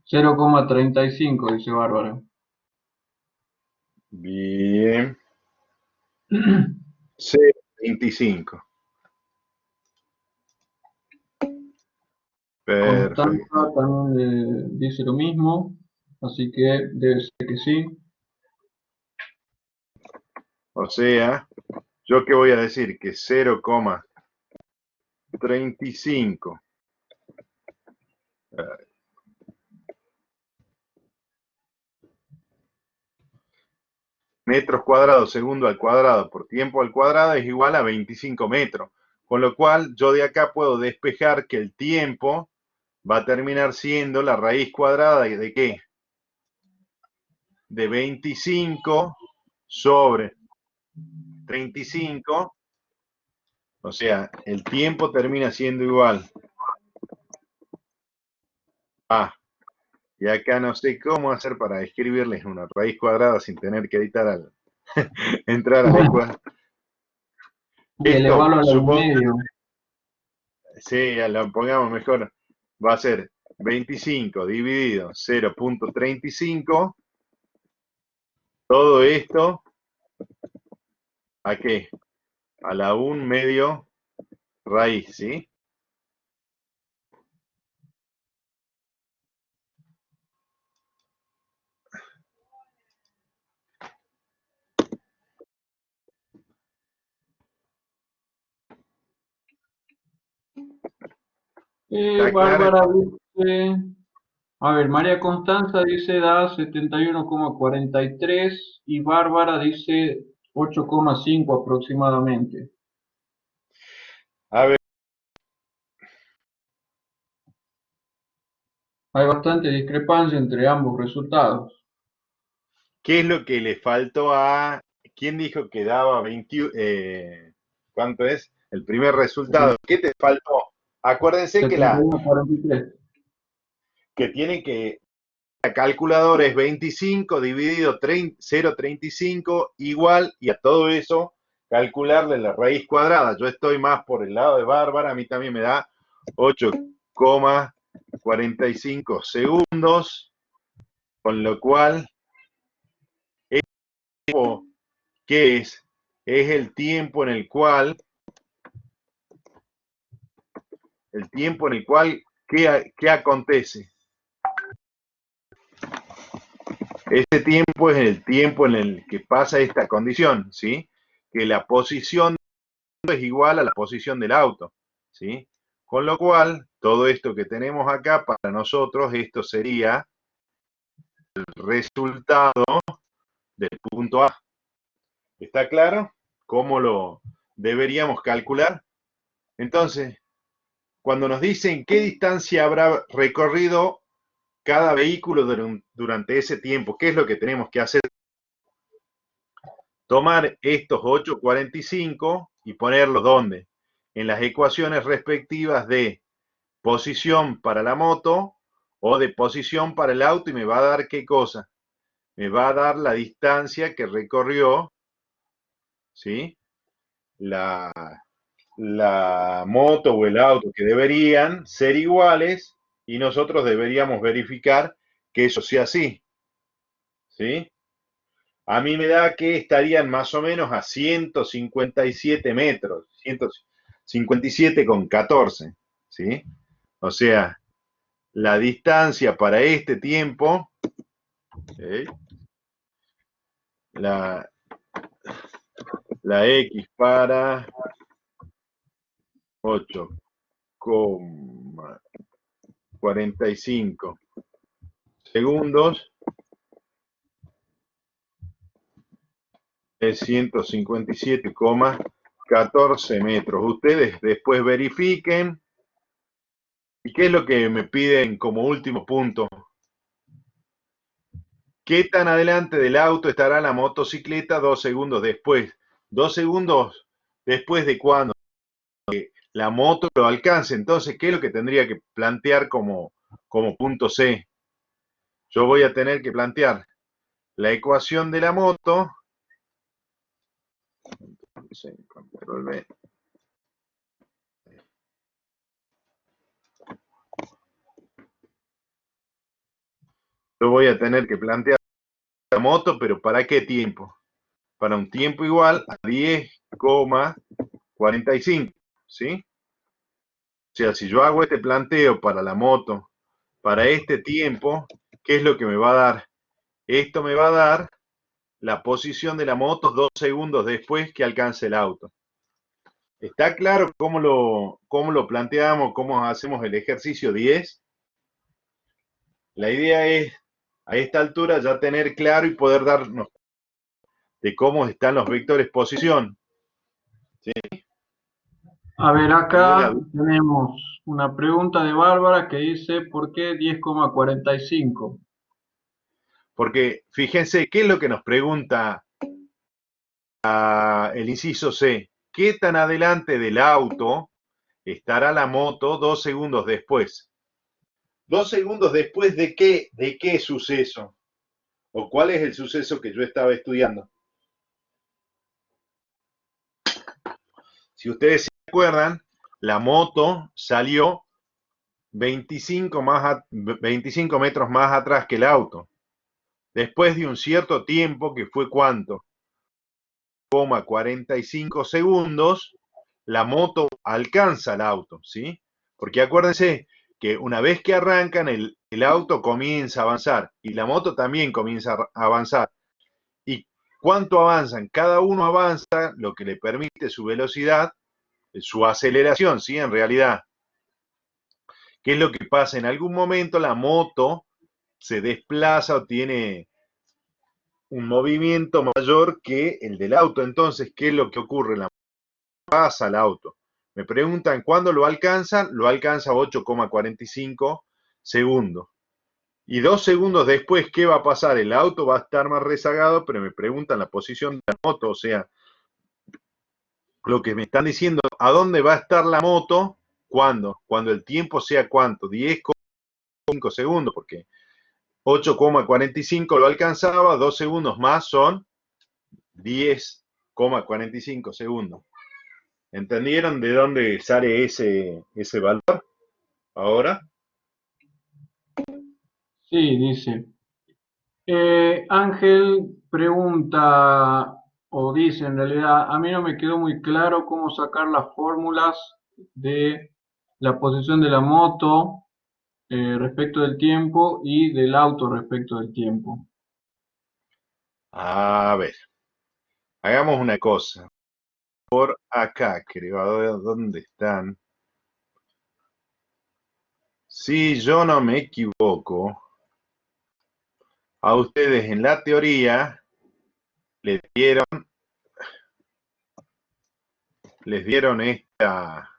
$0,35, dice Bárbara. Bien. 0,25. Perfecto. Constanza también dice lo mismo, así que debe ser que sí. O sea, ¿yo qué voy a decir? Que 0,35 metros cuadrados segundo al cuadrado por tiempo al cuadrado es igual a 25 metros. Con lo cual, yo de acá puedo despejar que el tiempo va a terminar siendo la raíz cuadrada de ¿qué? De 25 sobre 35. O sea, el tiempo termina siendo igual a, y acá no sé cómo hacer para escribirles una raíz cuadrada sin tener que editar entrar a la ecuación. Y Esto, elevarlo al supongo, medio. sí, lo pongamos mejor, va a ser 25 dividido 0,35. Todo esto, ¿a qué? A la 1 medio raíz, ¿sí? ¿Está claro? Bárbara dice, a ver, María Constanza dice da 71,43 y Bárbara dice 8,5 aproximadamente. A ver, Hay bastante discrepancia entre ambos resultados. ¿qué es lo que le faltó a... ¿Quién dijo que daba 21? ¿Cuánto es? El primer resultado. ¿Qué te faltó? Acuérdense que 71,43. que tiene que la calculadora es 25 dividido 0,35 igual, y a todo eso calcularle la raíz cuadrada. Yo estoy más por el lado de Bárbara, a mí también me da 8,45 segundos, con lo cual, ¿qué es? Es el tiempo en el cual, ¿qué acontece? Ese tiempo es el tiempo en el que pasa esta condición, ¿sí? Que la posición es igual a la posición del auto, ¿sí? Con lo cual, todo esto que tenemos acá, para nosotros, esto sería el resultado del punto A. ¿Está claro? ¿Cómo lo deberíamos calcular? Entonces, cuando nos dicen qué distancia habrá recorrido cada vehículo durante ese tiempo, ¿qué es lo que tenemos que hacer? Tomar estos 8,45 y ponerlos ¿dónde? En las ecuaciones respectivas de posición para la moto o de posición para el auto, y me va a dar ¿qué cosa? Me va a dar la distancia que recorrió, ¿sí? La moto o el auto, que deberían ser iguales, y nosotros deberíamos verificar que eso sea así, ¿sí? a mí me da que estarían más o menos a 157 metros, 157,14, ¿sí? O sea, la distancia para este tiempo, ¿okay? la X para 8,45 segundos es 157,14 metros. Ustedes después verifiquen. ¿Y qué es lo que me piden como último punto? ¿Qué tan adelante del auto estará la motocicleta 2 segundos después? 2 segundos después de cuando la moto lo alcance. Entonces, ¿qué es lo que tendría que plantear como punto C? Yo voy a tener que plantear la ecuación de la moto. Control B. Yo voy a tener que plantear la moto, pero ¿para qué tiempo? Para un tiempo igual a 10,45, ¿sí? O sea, si yo hago este planteo para la moto, para este tiempo, ¿qué es lo que me va a dar? Esto me va a dar la posición de la moto 2 segundos después que alcance el auto. ¿Está claro cómo lo planteamos, cómo hacemos el ejercicio 10? La idea es, a esta altura, ya tener claro y poder darnos de cómo están los vectores posición. ¿Sí? A ver, ¿Alguna acá duda? tenemos una pregunta de Bárbara que dice, ¿por qué 10,45? Porque fíjense, ¿qué es lo que nos pregunta el inciso C? ¿Qué tan adelante del auto estará la moto 2 segundos después? 2 segundos después ¿de qué suceso? ¿O cuál es el suceso que yo estaba estudiando? Si ustedes se acuerdan, la moto salió 25 metros más atrás que el auto. Después de un cierto tiempo, que fue ¿cuánto? 45 segundos, la moto alcanza al auto, ¿sí? Porque acuérdense que una vez que arrancan, el auto comienza a avanzar y la moto también comienza a avanzar. ¿Y cuánto avanzan? Cada uno avanza lo que le permite su velocidad, su aceleración, ¿sí? En realidad, ¿qué es lo que pasa? En algún momento la moto se desplaza o tiene un movimiento mayor que el del auto. Entonces, ¿qué es lo que ocurre? La pasa al auto. Me preguntan cuándo lo alcanza 8,45 segundos. Y 2 segundos después, ¿qué va a pasar? El auto va a estar más rezagado, pero me preguntan la posición de la moto, o sea, lo que me están diciendo, ¿a dónde va a estar la moto? ¿Cuándo? Cuando el tiempo sea ¿cuánto? 10,5 segundos, porque 8,45 lo alcanzaba, 2 segundos más son 10,45 segundos. ¿Entendieron de dónde sale ese valor ahora? Sí, dice. Ángel pregunta, o dice en realidad, a mí no me quedó muy claro cómo sacar las fórmulas de la posición de la moto respecto del tiempo y del auto respecto del tiempo. A ver, hagamos una cosa. Por acá, creo, a ver dónde están. Si yo no me equivoco, a ustedes en la teoría les dieron esta,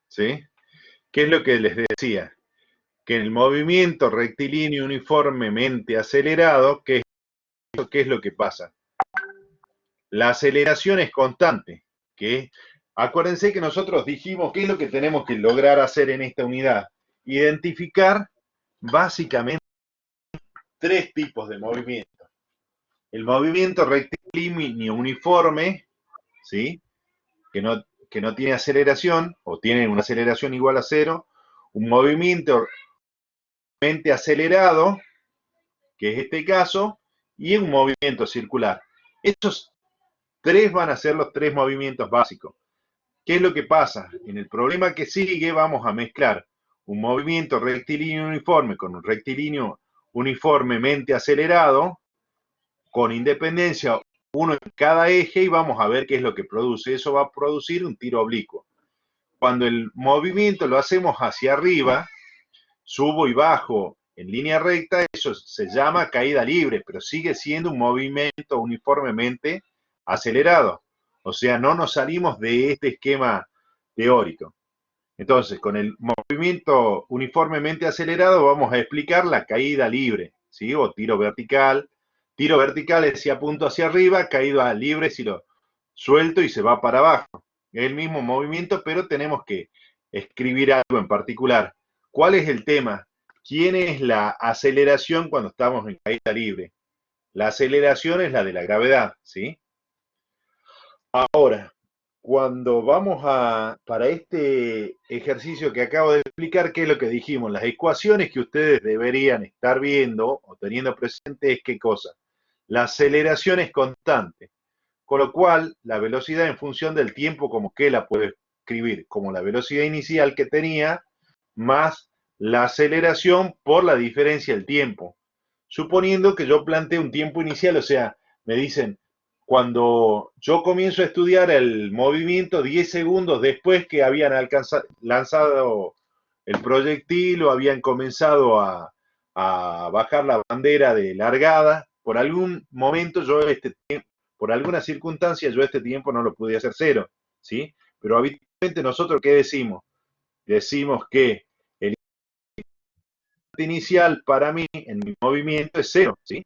¿sí? ¿Qué es lo que les decía? Que en el movimiento rectilíneo uniformemente acelerado, ¿qué es lo que pasa? La aceleración es constante, que acuérdense que nosotros dijimos qué es lo que tenemos que lograr hacer en esta unidad. Identificar básicamente 3 tipos de movimiento. El movimiento rectilíneo uniforme, ¿sí? que no tiene aceleración o tiene una aceleración igual a 0. Un movimiento acelerado, que es este caso, y un movimiento circular. Estos tres van a ser los tres movimientos básicos. ¿Qué es lo que pasa? En el problema que sigue vamos a mezclar un movimiento rectilíneo uniforme con un rectilíneo uniformemente acelerado, con independencia uno en cada eje, y vamos a ver qué es lo que produce. Eso va a producir un tiro oblicuo. Cuando el movimiento lo hacemos hacia arriba, subo y bajo en línea recta, eso se llama caída libre, pero sigue siendo un movimiento uniformemente acelerado. O sea, no nos salimos de este esquema teórico. Entonces, con el movimiento uniformemente acelerado vamos a explicar la caída libre, ¿sí? O tiro vertical. Tiro vertical es si apunto hacia arriba, caída libre si lo suelto y se va para abajo. Es el mismo movimiento, pero tenemos que escribir algo en particular. ¿Cuál es el tema? ¿Quién es la aceleración cuando estamos en caída libre? La aceleración es la de la gravedad, ¿sí? Ahora, cuando vamos para este ejercicio que acabo de explicar, ¿qué es lo que dijimos? Las ecuaciones que ustedes deberían estar viendo o teniendo presente es qué cosa. La aceleración es constante, con lo cual la velocidad en función del tiempo, como que la puedo escribir como la velocidad inicial que tenía, más la aceleración por la diferencia del tiempo. Suponiendo que yo plantee un tiempo inicial, o sea, me dicen, cuando yo comienzo a estudiar el movimiento 10 segundos después que habían lanzado el proyectil o habían comenzado a bajar la bandera de largada, por algún momento por alguna circunstancia yo este tiempo no lo pude hacer cero, ¿sí? Pero habitualmente nosotros, ¿qué decimos? Decimos que el instante inicial para mí en mi movimiento es cero, ¿sí?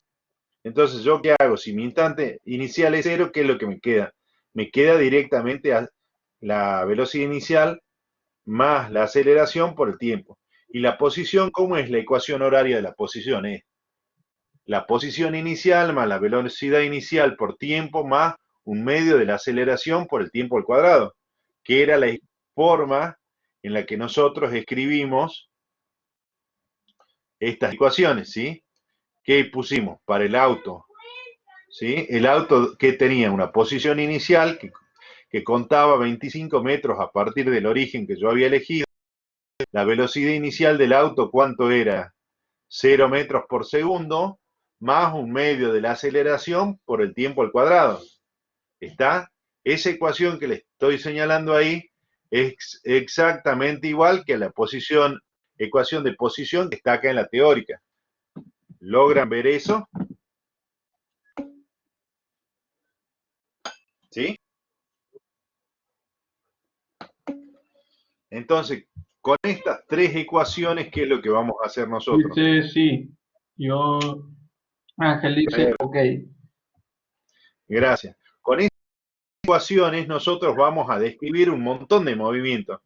Entonces, ¿yo qué hago? Si mi instante inicial es cero, ¿qué es lo que me queda? Me queda directamente a la velocidad inicial más la aceleración por el tiempo. Y la posición, ¿cómo es la ecuación horaria de la posición? Es la posición inicial más la velocidad inicial por tiempo más un medio de la aceleración por el tiempo al cuadrado, que era la forma en la que nosotros escribimos estas ecuaciones, ¿sí? ¿Qué pusimos? Para el auto, ¿sí? El auto que tenía una posición inicial que contaba 25 metros a partir del origen que yo había elegido. La velocidad inicial del auto, ¿cuánto era? 0 metros por segundo, más un medio de la aceleración por el tiempo al cuadrado. ¿Está? Esa ecuación que le estoy señalando ahí es exactamente igual que la ecuación de posición que está acá en la teórica. ¿Logran ver eso? ¿Sí? Entonces, con estas tres ecuaciones, ¿qué es lo que vamos a hacer nosotros? Dice sí. Yo, Ángel dice ok. Gracias. Con estas ecuaciones nosotros vamos a describir un montón de movimientos.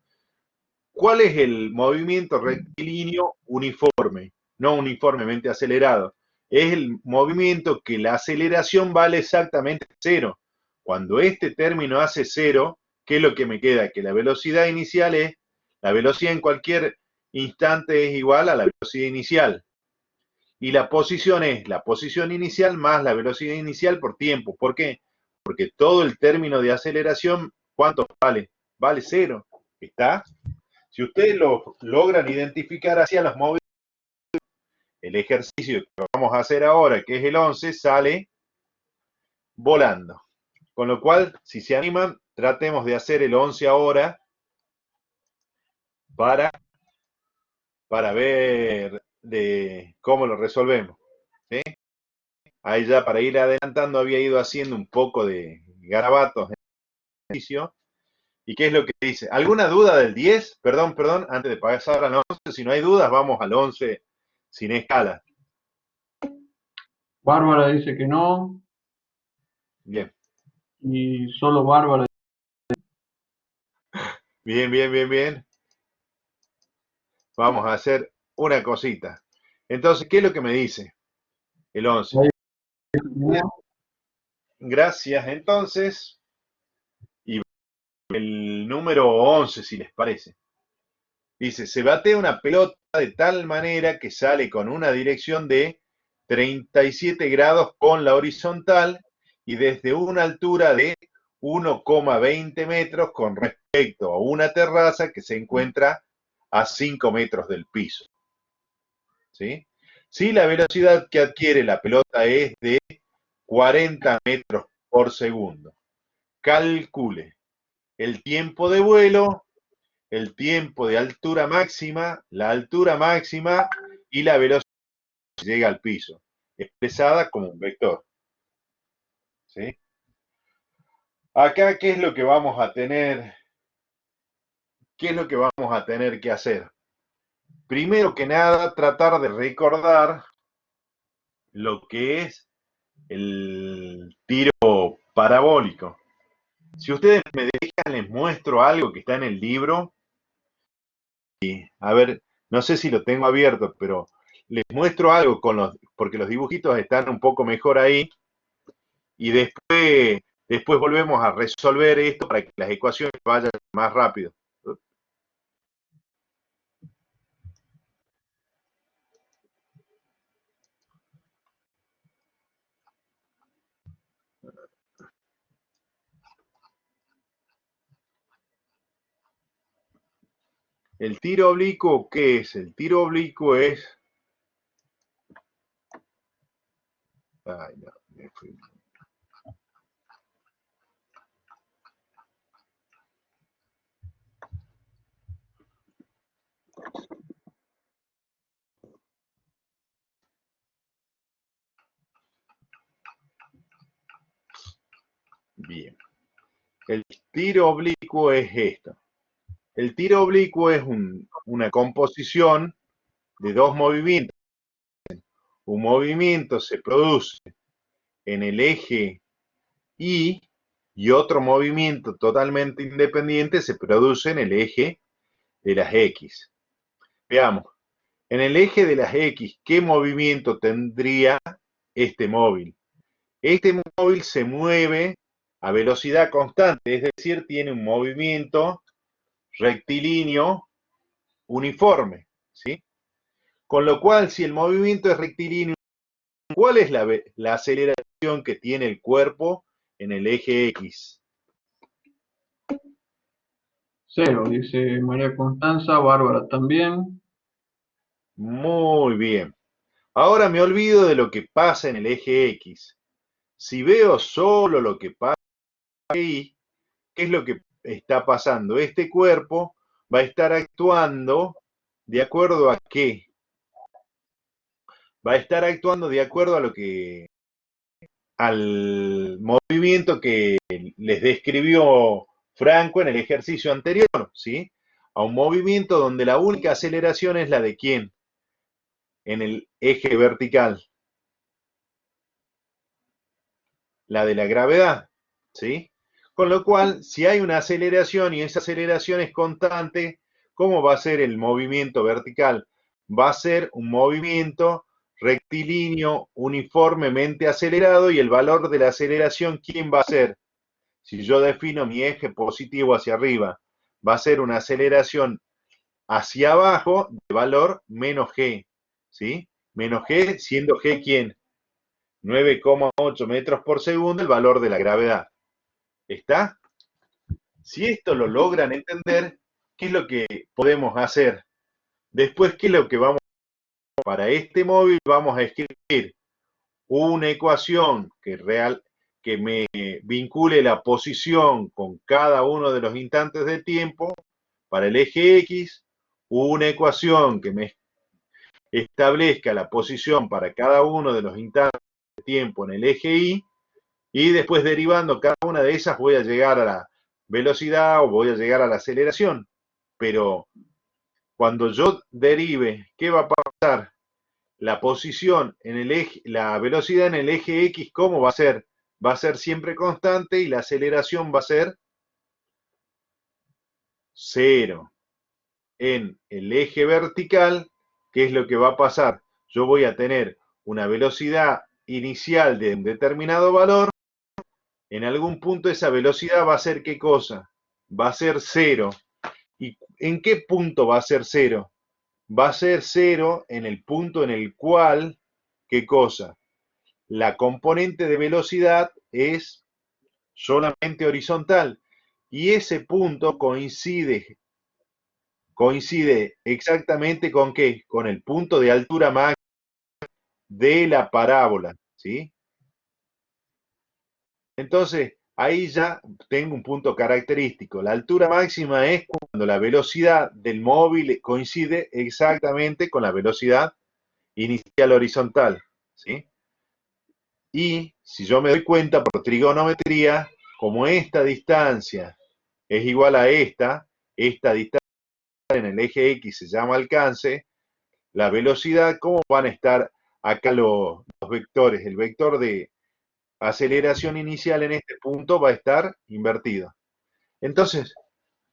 ¿Cuál es el movimiento rectilíneo uniforme? No uniformemente acelerado. Es el movimiento que la aceleración vale exactamente cero. Cuando este término hace cero, ¿qué es lo que me queda? Que la velocidad inicial la velocidad en cualquier instante es igual a la velocidad inicial. Y la posición es la posición inicial más la velocidad inicial por tiempo. ¿Por qué? Porque todo el término de aceleración, ¿cuánto vale? Vale cero. ¿Está? Si ustedes lo logran identificar hacia los movimientos, el ejercicio que vamos a hacer ahora, que es el 11, sale volando. Con lo cual, si se animan, tratemos de hacer el 11 ahora para, para ver de cómo lo resolvemos. ¿Sí? Ahí ya para ir adelantando había ido haciendo un poco de garabatos en el ejercicio. ¿Y qué es lo que dice? ¿Alguna duda del 10? Perdón, antes de pasar al 11, si no hay dudas, vamos al 11 sin escala. Bárbara dice que no. Bien, Y solo Bárbara. bien. Vamos a hacer una cosita. Entonces, ¿qué es lo que me dice el 11? Gracias, entonces. Y el número 11, si les parece. Dice, se batea una pelota de tal manera que sale con una dirección de 37 grados con la horizontal y desde una altura de 1,20 metros con respecto a una terraza que se encuentra a 5 metros del piso. ¿Sí? Si la velocidad que adquiere la pelota es de 40 metros por segundo, calcule el tiempo de vuelo, el tiempo de altura máxima, la altura máxima y la velocidad que llega al piso, expresada como un vector. ¿Sí? Acá, ¿qué es lo que vamos a tener? ¿Qué es lo que vamos a tener que hacer? Primero que nada, tratar de recordar lo que es el tiro parabólico. Si ustedes me dejan, les muestro algo que está en el libro. Y, a ver, no sé si lo tengo abierto, pero les muestro algo porque los dibujitos están un poco mejor ahí. Y después volvemos a resolver esto para que las ecuaciones vayan más rápido. ¿El tiro oblicuo qué es? El tiro oblicuo es... Ay, no, me fui. Bien. El tiro oblicuo es esto. El tiro oblicuo es una composición de dos movimientos. Un movimiento se produce en el eje Y y otro movimiento totalmente independiente se produce en el eje de las X. Veamos, en el eje de las X, ¿qué movimiento tendría este móvil? Este móvil se mueve a velocidad constante, es decir, tiene un movimiento rectilíneo uniforme, ¿sí? Con lo cual, si el movimiento es rectilíneo, ¿cuál es la aceleración que tiene el cuerpo en el eje X? 0, dice María Constanza, Bárbara también. Muy bien. Ahora me olvido de lo que pasa en el eje X. Si veo solo lo que pasa ahí, ¿qué es lo que está pasando? Este cuerpo va a estar actuando de acuerdo a qué? Va a estar actuando de acuerdo a al movimiento que les describió Franco en el ejercicio anterior, ¿sí? A un movimiento donde la única aceleración es la de quién en el eje vertical, la de la gravedad, ¿sí? Con lo cual, si hay una aceleración y esa aceleración es constante, ¿cómo va a ser el movimiento vertical? Va a ser un movimiento rectilíneo uniformemente acelerado y el valor de la aceleración, ¿quién va a ser? Si yo defino mi eje positivo hacia arriba, va a ser una aceleración hacia abajo de valor menos g, ¿sí? Menos g siendo g ¿quién? 9,8 metros por segundo, el valor de la gravedad. ¿Está? Si esto lo logran entender, ¿qué es lo que podemos hacer? Después, ¿qué es lo que vamos a hacer? Para este móvil vamos a escribir una ecuación que me vincule la posición con cada uno de los instantes de tiempo para el eje X, una ecuación que me establezca la posición para cada uno de los instantes de tiempo en el eje y después derivando cada una de esas voy a llegar a la velocidad o voy a llegar a la aceleración. Pero cuando yo derive, ¿qué va a pasar? La posición en el eje, la velocidad en el eje X, ¿cómo va a ser? Va a ser siempre constante y la aceleración va a ser 0. En el eje vertical, ¿qué es lo que va a pasar? Yo voy a tener una velocidad inicial de un determinado valor. En algún punto esa velocidad va a ser ¿qué cosa? Va a ser 0. ¿Y en qué punto va a ser 0? Va a ser 0 en el punto en el cual ¿qué cosa? La componente de velocidad es solamente horizontal. Y ese punto coincide exactamente con ¿qué? Con el punto de altura máxima de la parábola, ¿sí? Entonces, ahí ya tengo un punto característico. La altura máxima es cuando la velocidad del móvil coincide exactamente con la velocidad inicial horizontal, ¿sí? Y si yo me doy cuenta por trigonometría, como esta distancia es igual a esta distancia en el eje X se llama alcance, la velocidad, ¿cómo van a estar acá los vectores? El vector de aceleración inicial en este punto va a estar invertido. Entonces,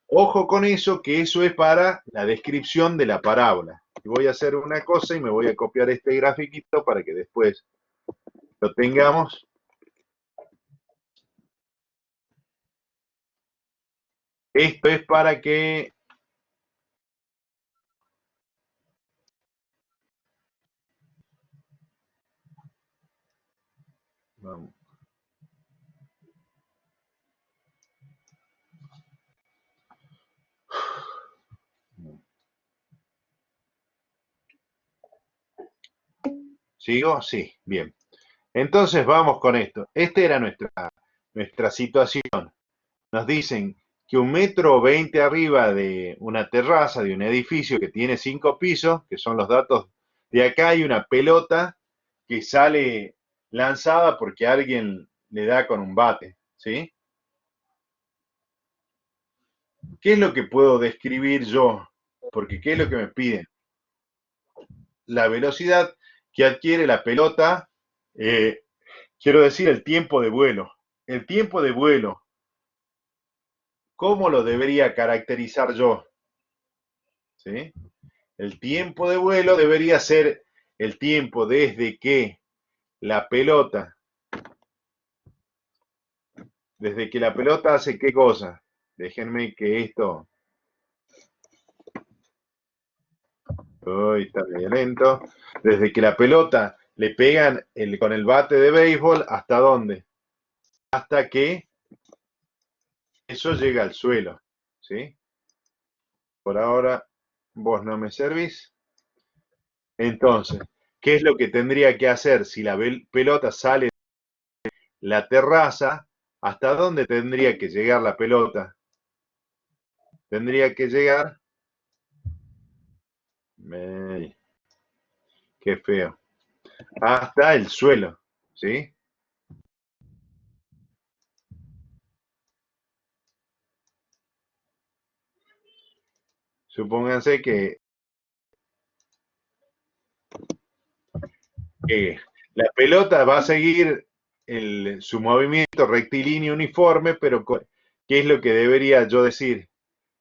ojo con eso, que eso es para la descripción de la parábola. Y voy a hacer una cosa y me voy a copiar este grafiquito para que después lo tengamos. Esto es para que vamos. ¿Sigo? Sí, bien. Entonces vamos con esto. Esta era nuestra situación. Nos dicen que 1,20 m arriba de una terraza, de un edificio que tiene 5 pisos, que son los datos de acá, hay una pelota que sale lanzada porque alguien le da con un bate, ¿sí? ¿Qué es lo que puedo describir yo? Porque ¿qué es lo que me piden? La velocidad que adquiere la pelota, eh, quiero decir el tiempo de vuelo. El tiempo de vuelo, ¿cómo lo debería caracterizar yo? ¿Sí? El tiempo de vuelo debería ser el tiempo desde que la pelota, hace qué cosa. Déjenme que esto, uy, está medio lento. Desde que la pelota le pegan con el bate de béisbol, ¿hasta dónde? Hasta que eso llega al suelo, ¿sí? Por ahora vos no me servís. Entonces, ¿qué es lo que tendría que hacer si la pelota sale de la terraza? ¿Hasta dónde tendría que llegar la pelota? Tendría que llegar, qué feo, hasta el suelo, ¿sí? Supónganse que la pelota va a seguir su movimiento rectilíneo uniforme, pero ¿qué es lo que debería yo decir?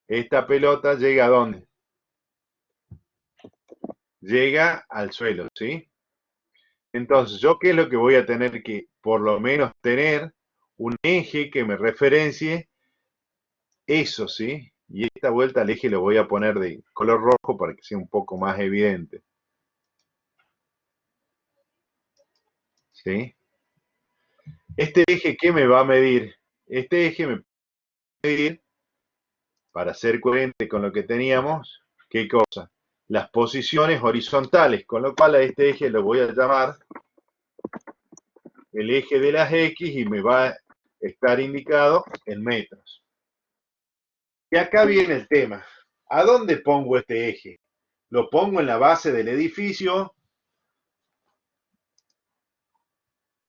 Esta pelota llega ¿a dónde? Llega al suelo, ¿sí? Entonces, ¿yo qué es lo que voy a tener que, por lo menos, tener un eje que me referencie eso, ¿sí? Y esta vuelta al eje lo voy a poner de color rojo para que sea un poco más evidente, ¿sí? Este eje, ¿qué me va a medir? Este eje me va a medir, para ser coherente con lo que teníamos, ¿qué cosa? Las posiciones horizontales, con lo cual a este eje lo voy a llamar el eje de las X y me va a estar indicado en metros. Y acá viene el tema. ¿A dónde pongo este eje? ¿Lo pongo en la base del edificio?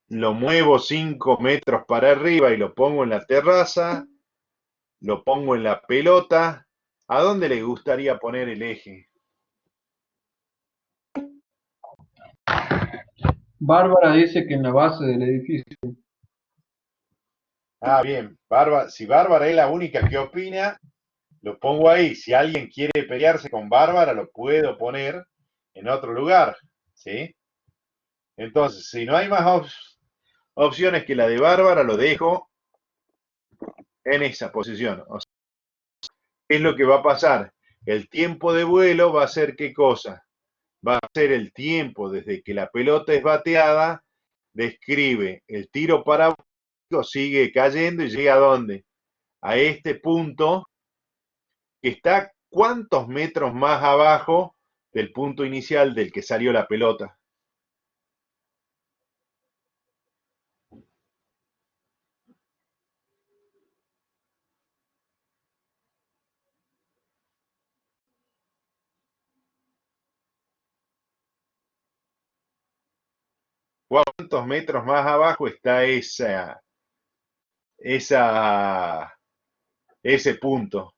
¿Lo muevo 5 metros para arriba y lo pongo en la terraza? ¿Lo pongo en la pelota? ¿A dónde le gustaría poner el eje? Bárbara dice que en la base del edificio. Ah, bien. Si Bárbara es la única que opina, lo pongo ahí. Si alguien quiere pelearse con Bárbara, lo puedo poner en otro lugar, ¿sí? Entonces, si no hay más opciones que la de Bárbara, lo dejo en esa posición. O sea, ¿qué es lo que va a pasar? El tiempo de vuelo va a ser ¿qué cosa? va a ser el tiempo desde que la pelota es bateada, describe el tiro parabólico, sigue cayendo y llega ¿a dónde? A este punto que está ¿cuántos metros más abajo del punto inicial del que salió la pelota? ¿Cuántos metros más abajo está ese punto?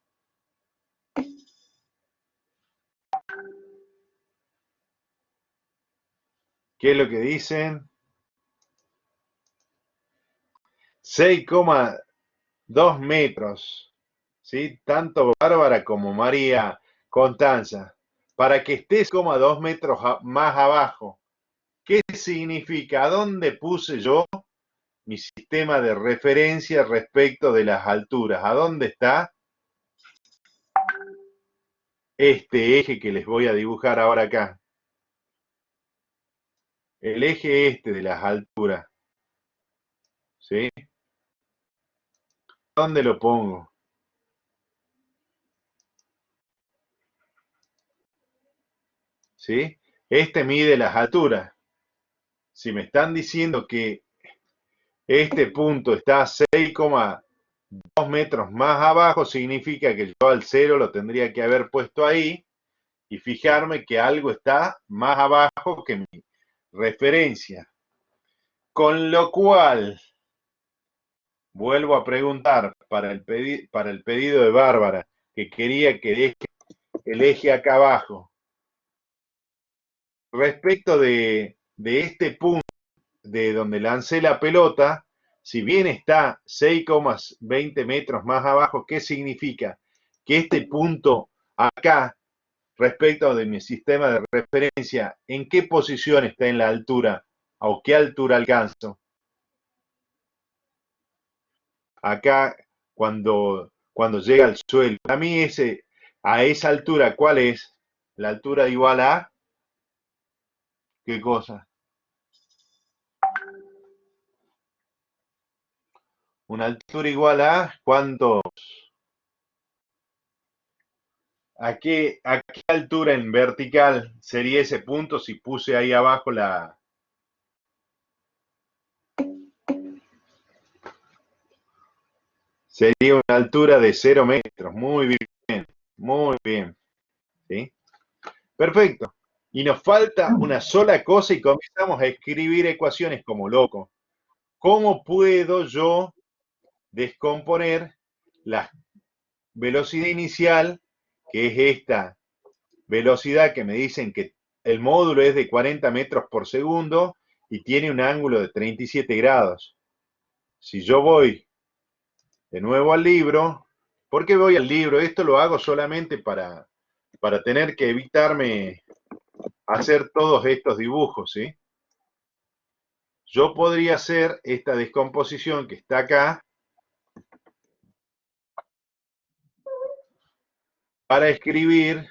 ¿Qué es lo que dicen? 6,2 metros, ¿sí? Tanto Bárbara como María Constanza. Para que estés 2 metros más abajo, ¿qué significa? ¿A dónde puse yo mi sistema de referencia respecto de las alturas? ¿A dónde está este eje que les voy a dibujar ahora acá? El eje este de las alturas, ¿sí? ¿Dónde lo pongo? ¿Sí? Este mide las alturas. Si me están diciendo que este punto está a 6,2 metros más abajo, significa que yo al cero lo tendría que haber puesto ahí y fijarme que algo está más abajo que mi referencia. Con lo cual, vuelvo a preguntar para el pedido de Bárbara, que quería que deje el eje acá abajo. Respecto de este punto, de donde lancé la pelota, si bien está 6,20 metros más abajo, ¿qué significa? Que este punto acá, respecto de mi sistema de referencia, ¿en qué posición está en la altura? ¿A qué altura alcanzo? Acá, cuando llega al suelo. Para mí, a esa altura, ¿cuál es? La altura igual a, ¿qué cosa? Una altura igual a, ¿cuánto? ¿A qué altura en vertical sería ese punto si puse ahí abajo la... Sería una altura de 0 metros. Muy bien, muy bien. ¿Sí? Perfecto. Y nos falta una sola cosa y comenzamos a escribir ecuaciones como loco. ¿Cómo puedo yo descomponer la velocidad inicial, que es esta velocidad que me dicen que el módulo es de 40 metros por segundo y tiene un ángulo de 37 grados? Si yo voy de nuevo al libro, ¿por qué voy al libro? Esto lo hago solamente para tener que evitarme hacer todos estos dibujos, ¿sí? Yo podría hacer esta descomposición que está acá para escribir,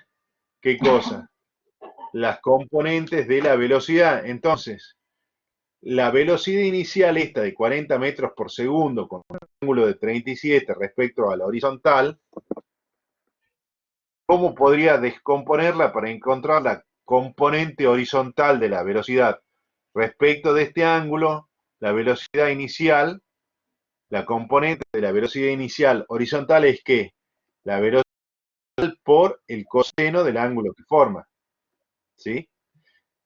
¿qué cosa? Las componentes de la velocidad. Entonces, la velocidad inicial esta de 40 metros por segundo con un ángulo de 37 respecto a la horizontal, ¿cómo podría descomponerla para encontrar la componente horizontal de la velocidad? Respecto de este ángulo, la velocidad inicial, la componente de la velocidad inicial horizontal es ¿qué? La velocidad por el coseno del ángulo que forma, ¿sí?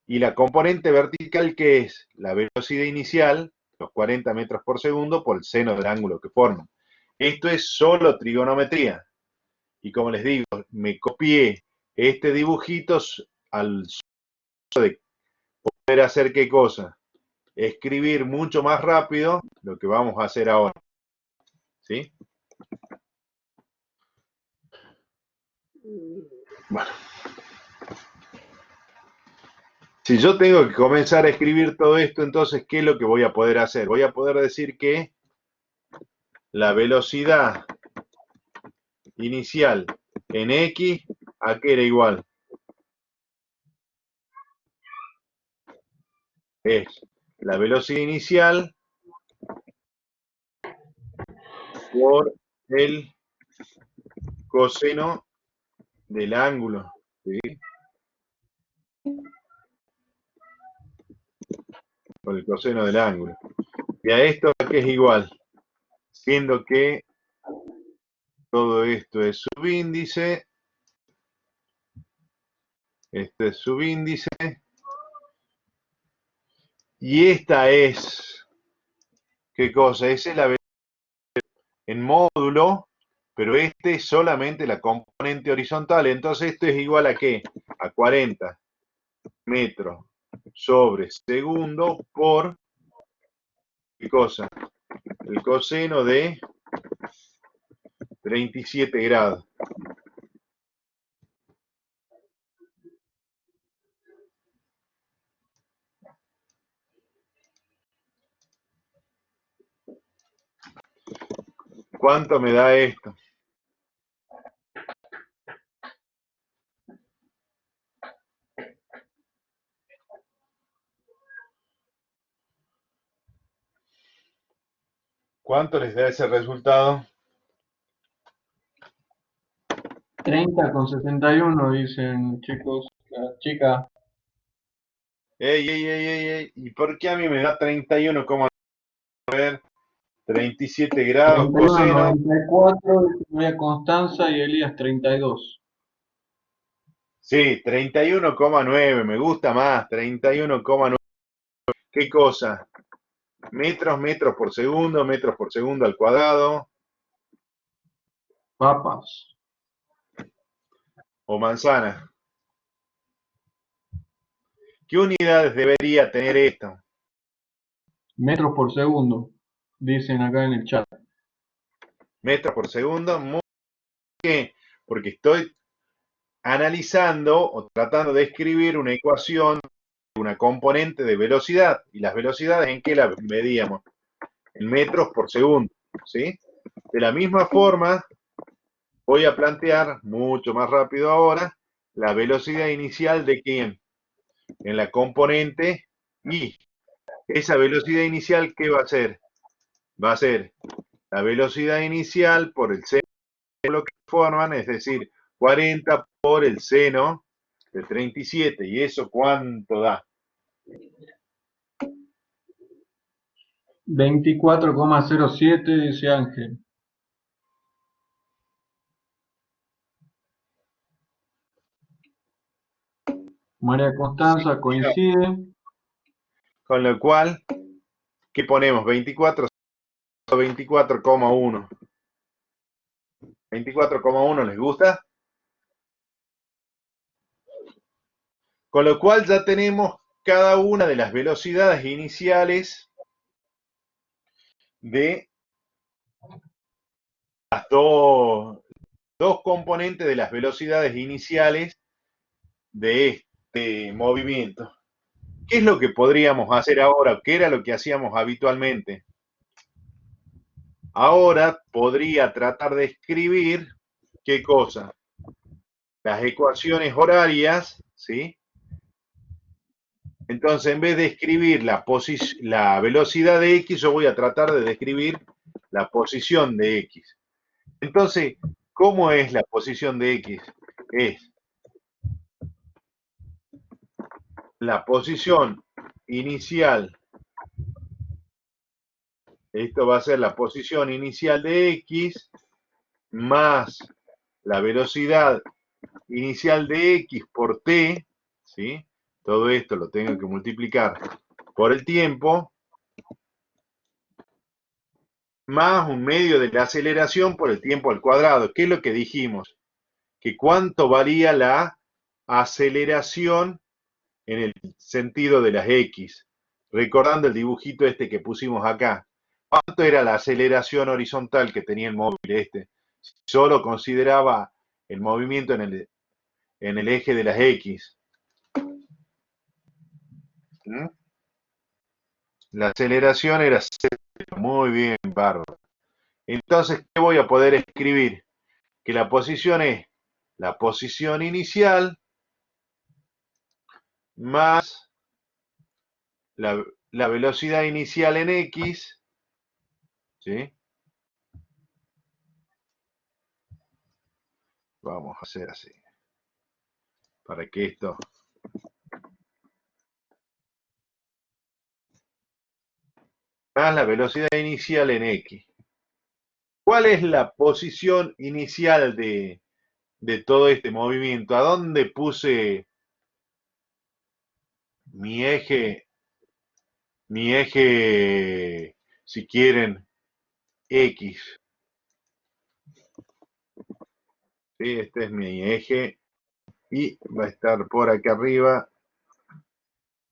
Y la componente vertical, ¿qué es? La velocidad inicial, los 40 metros por segundo, por el seno del ángulo que forma. Esto es solo trigonometría. Y como les digo, me copié este dibujito al de poder hacer qué cosa. Escribir mucho más rápido lo que vamos a hacer ahora. ¿Sí? Bueno. Si yo tengo que comenzar a escribir todo esto, entonces, ¿qué es lo que voy a poder hacer? Voy a poder decir que la velocidad inicial en X, ¿a qué era igual? es la velocidad inicial por el coseno del ángulo, ¿sí? Por el coseno del ángulo. Y a esto que es igual, siendo que todo esto es subíndice, este es subíndice, y esta es, ¿qué cosa? Esa es la velocidad en módulo, pero este es solamente la componente horizontal, entonces esto es igual a ¿qué? A 40 metros sobre segundo por, ¿qué cosa? El coseno de 37 grados. ¿Cuánto me da esto? ¿Cuánto les da ese resultado? 30,61 dicen chicos, las chicas. ¡Ey, ey, ey, ey, ey! ¿Y por qué a mí me da 31, cómo a ver? 37 grados coseno. 31,94 dice María Constanza y Elías 32. Sí, 31,9, me gusta más, 31,9. ¿Qué cosa? Metros por segundo al cuadrado, Papas. o manzana. ¿Qué unidades debería tener esto? Metros por segundo, dicen acá en el chat. Metros por segundo. Muy bien, porque estoy analizando o tratando de escribir una ecuación, una componente de velocidad. ¿Y las velocidades en qué las medíamos? En metros por segundo, ¿sí? De la misma forma, voy a plantear, mucho más rápido ahora, la velocidad inicial de quién, en la componente y esa velocidad inicial, ¿qué va a ser? Va a ser la velocidad inicial por el seno de lo que forman, es decir, 40 por el seno de 37. ¿Y eso cuánto da? 24,07 dice Ángel. María Sí, Constanza coincide. con lo cual, ¿qué ponemos? 24, 24,1. 24,1, ¿les gusta? Con lo cual ya tenemos cada una de las velocidades iniciales de las dos componentes de las velocidades iniciales de este movimiento. ¿Qué es lo que podríamos hacer ahora? ¿Qué era lo que hacíamos habitualmente? Ahora podría tratar de escribir, ¿qué cosa? Las ecuaciones horarias, ¿sí? Entonces, en vez de escribir la velocidad de X, yo voy a tratar de describir la posición de X. Entonces, ¿cómo es la posición de X? Es la posición inicial, esto va a ser la posición inicial de X, más la velocidad inicial de X por T, ¿sí? Todo esto lo tengo que multiplicar por el tiempo, más un medio de la aceleración por el tiempo al cuadrado. ¿Qué es lo que dijimos? Que cuánto varía la aceleración en el sentido de las X. Recordando el dibujito este que pusimos acá. ¿Cuánto era la aceleración horizontal que tenía el móvil este? Solo consideraba el movimiento en el eje de las X. ¿Mm? La aceleración era 0. Muy bien, bárbaro. Entonces, ¿qué voy a poder escribir? Que la posición es la posición inicial más la velocidad inicial en X, ¿sí? Vamos a hacer así, para que esto... más la velocidad inicial en X. ¿Cuál es la posición inicial de todo este movimiento? ¿A dónde puse mi eje, si quieren, X? ¿Sí? Este es mi eje y va a estar por acá arriba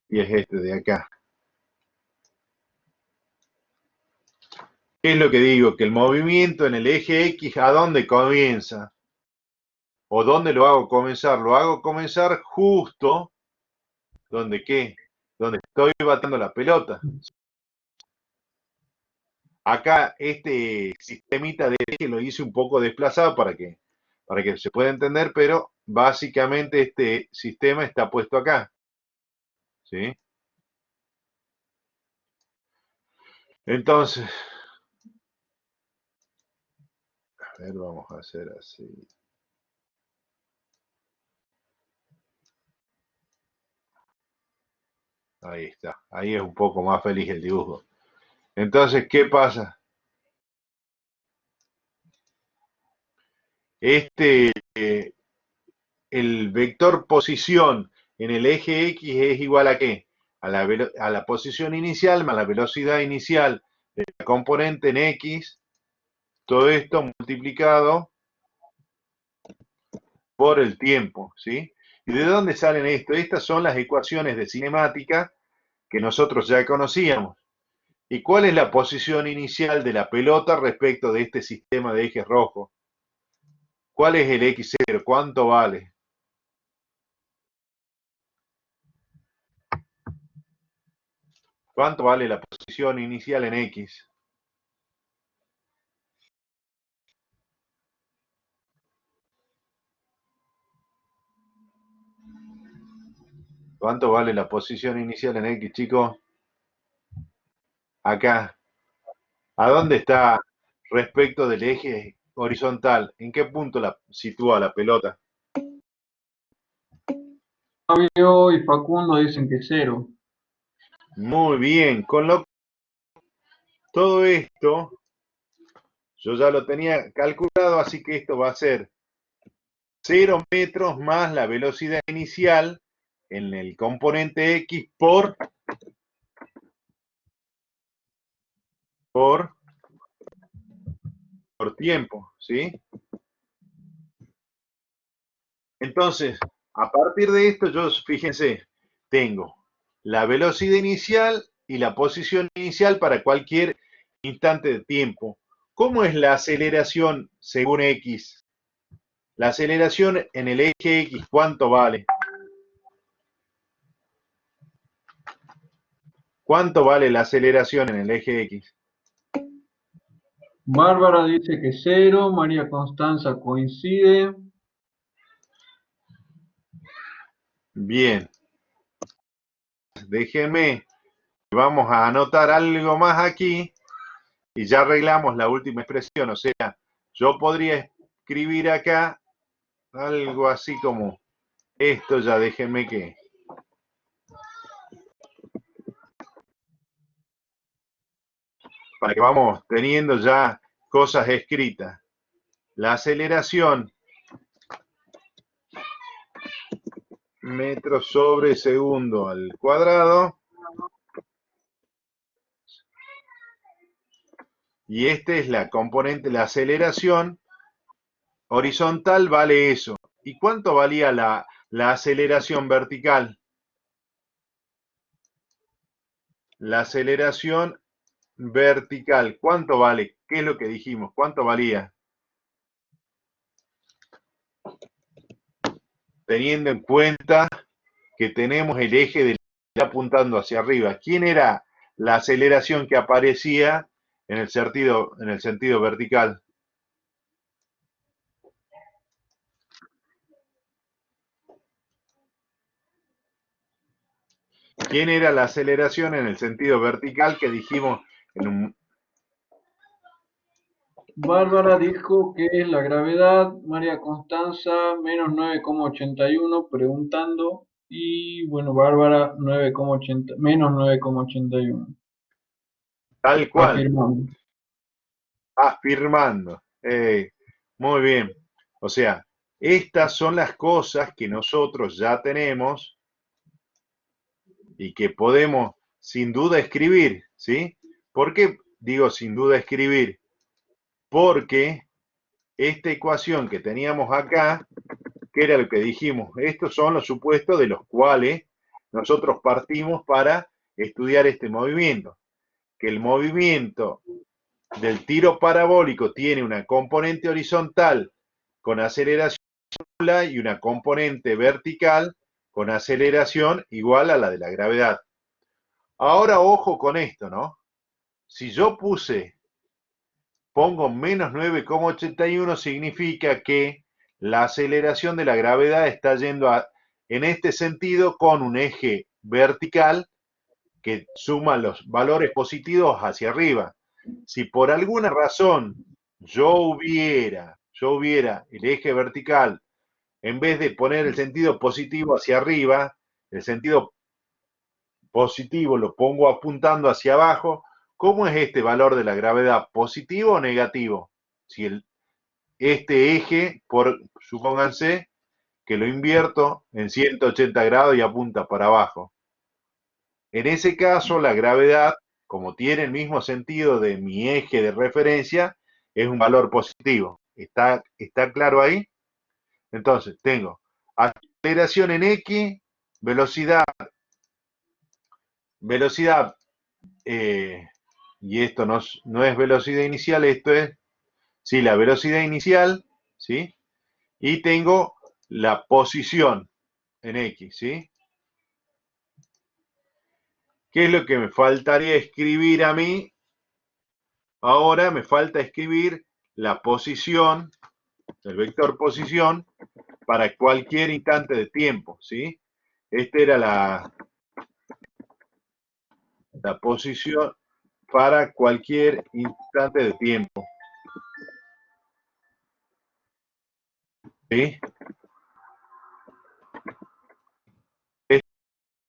y es este de acá. ¿Qué es lo que digo? Que el movimiento en el eje X, ¿a dónde comienza? ¿O dónde lo hago comenzar? Lo hago comenzar justo donde ¿qué? Donde estoy batiendo la pelota. Acá este sistemita de eje lo hice un poco desplazado para que se pueda entender, pero básicamente este sistema está puesto acá, ¿sí? Entonces, a ver, vamos a hacer así. Ahí está, ahí es un poco más feliz el dibujo. Entonces, ¿qué pasa? El vector posición en el eje X es igual a ¿qué? A la posición inicial más la velocidad inicial de la componente en X, todo esto multiplicado por el tiempo, ¿sí? ¿Y de dónde salen esto? Estas son las ecuaciones de cinemática que nosotros ya conocíamos. ¿Y cuál es la posición inicial de la pelota respecto de este sistema de ejes rojos? ¿Cuál es el X0? ¿Cuánto vale? ¿Cuánto vale la posición inicial en X? ¿Cuánto vale la posición inicial en X, chicos? Acá. ¿A dónde está respecto del eje horizontal? ¿En qué punto la sitúa la pelota? Fabio y Facundo dicen que 0. Muy bien. Todo esto yo ya lo tenía calculado, así que esto va a ser 0 metros más la velocidad inicial en el componente X por, por tiempo, ¿sí? Entonces, a partir de esto, yo, fíjense, tengo la velocidad inicial y la posición inicial para cualquier instante de tiempo. ¿Cómo es la aceleración según X? La aceleración en el eje X, ¿cuánto vale? ¿Cuánto vale la aceleración en el eje X? Bárbara dice que 0. María Constanza coincide. Bien, déjeme, vamos a anotar algo más aquí y ya arreglamos la última expresión. O sea, yo podría escribir acá algo así como esto, ya déjeme que... para que vamos teniendo ya cosas escritas. La aceleración, metros sobre segundo al cuadrado. Y esta es la componente, la aceleración horizontal vale eso. ¿Y cuánto valía la aceleración vertical? La aceleración vertical, ¿cuánto vale? ¿Qué es lo que dijimos? ¿Cuánto valía? Teniendo en cuenta que tenemos el eje del apuntando hacia arriba. ¿Quién era la aceleración que aparecía en el sentido vertical? ¿Quién era la aceleración en el sentido vertical que dijimos en un... Bárbara dijo que es la gravedad, María Constanza menos 9,81 preguntando y bueno, Bárbara 9,80, menos 9,81 Tal cual, afirmando. afirmando. Muy bien. O sea, estas son las cosas que nosotros ya tenemos y que podemos sin duda escribir, ¿sí? ¿Por qué digo sin duda escribir? Porque esta ecuación que teníamos acá, que era lo que dijimos, estos son los supuestos de los cuales nosotros partimos para estudiar este movimiento. Que el movimiento del tiro parabólico tiene una componente horizontal con aceleración y una componente vertical con aceleración igual a la de la gravedad. Ahora ojo con esto, ¿no? Si yo pongo menos 9,81 significa que la aceleración de la gravedad está yendo en este sentido con un eje vertical que suma los valores positivos hacia arriba. Si por alguna razón yo hubiera el eje vertical, en vez de poner el sentido positivo hacia arriba, el sentido positivo lo pongo apuntando hacia abajo, ¿cómo es este valor de la gravedad? ¿Positivo o negativo? Si este eje, supónganse que lo invierto en 180 grados y apunta para abajo. En ese caso, la gravedad, como tiene el mismo sentido de mi eje de referencia, es un valor positivo. ¿Está claro ahí? Entonces, tengo aceleración en X, velocidad, y esto no es velocidad inicial, esto es, sí, la velocidad inicial, ¿sí? Y tengo la posición en X, ¿sí? ¿Qué es lo que me faltaría escribir a mí? Ahora me falta escribir la posición, el vector posición, para cualquier instante de tiempo, ¿sí? Esta era la posición para cualquier instante de tiempo, ¿sí?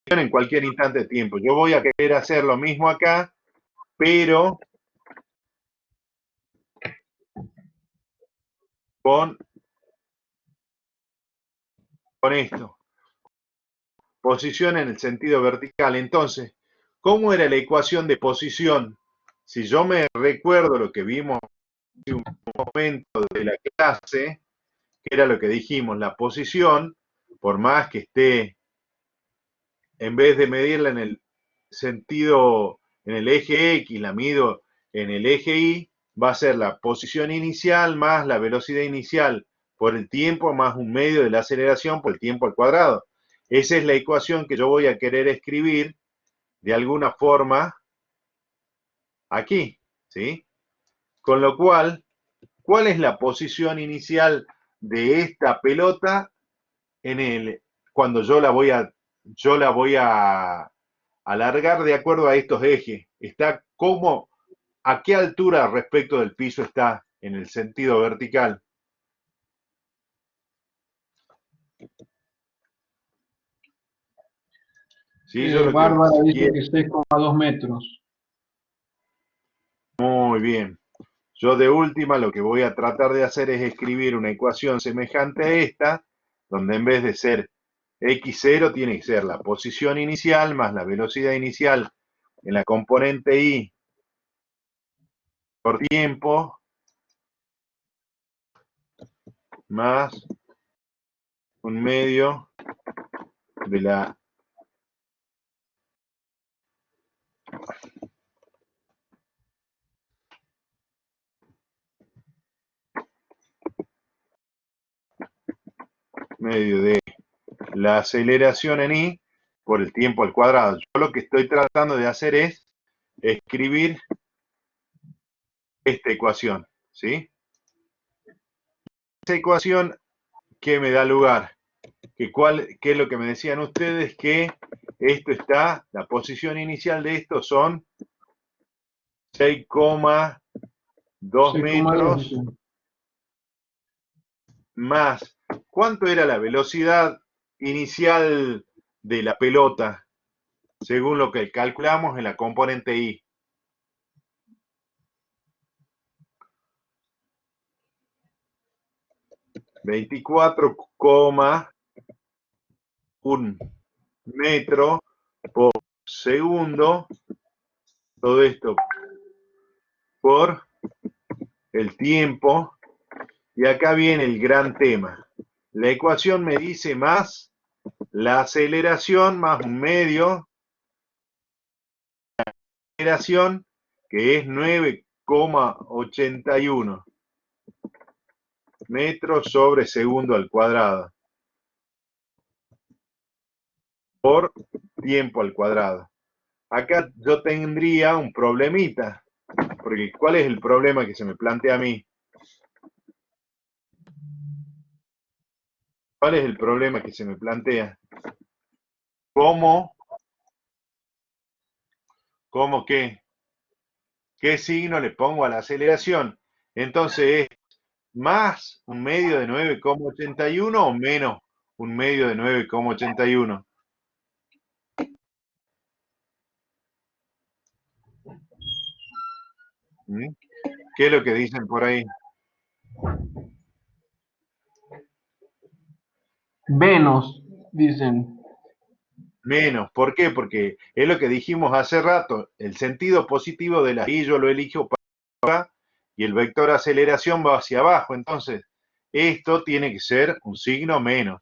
En cualquier instante de tiempo. Yo voy a querer hacer lo mismo acá, pero con esto. Posición en el sentido vertical. Entonces, ¿cómo era la ecuación de posición? Si yo me recuerdo lo que vimos en un momento de la clase, que era lo que dijimos, la posición, por más que esté, en vez de medirla en el sentido, en el eje X, la mido en el eje Y, va a ser la posición inicial más la velocidad inicial por el tiempo más un medio de la aceleración por el tiempo al cuadrado. Esa es la ecuación que yo voy a querer escribir de alguna forma aquí, ¿sí? Con lo cual, ¿cuál es la posición inicial de esta pelota cuando yo la voy a alargar de acuerdo a estos ejes? Está ¿a qué altura respecto del piso está en el sentido vertical? Sí, yo lo que Bárbara dice quiero. que 6,2 metros. Muy bien. Yo de última lo que voy a tratar de hacer es escribir una ecuación semejante a esta, donde en vez de ser x0 tiene que ser la posición inicial más la velocidad inicial en la componente y por tiempo más un medio de la medio de la aceleración en y por el tiempo al cuadrado. Yo lo que estoy tratando de hacer es escribir esta ecuación, ¿sí? Esta ecuación que me da lugar, ¿qué es lo que me decían ustedes? Que Esto está, la posición inicial de esto son 6,2 6,2 metros dice. más. ¿Cuánto era la velocidad inicial de la pelota? Según lo que calculamos en la componente I. 24,1 metro por segundo. Todo esto por el tiempo. Y acá viene el gran tema. La ecuación me dice más la aceleración más un medio de aceleración, que es 9,81 metros sobre segundo al cuadrado por tiempo al cuadrado. Acá yo tendría un problemita, porque ¿cuál es el problema que se me plantea a mí? ¿Cuál es el problema que se me plantea? ¿Cómo qué? ¿Qué signo le pongo a la aceleración? Entonces, ¿es más un medio de 9,81 o menos un medio de 9,81? ¿Mm? ¿Qué es lo que dicen por ahí? Menos, dicen. Menos. ¿Por qué? Porque es lo que dijimos hace rato. El sentido positivo de la y yo lo elijo para acá y el vector aceleración va hacia abajo. Entonces, esto tiene que ser un signo menos.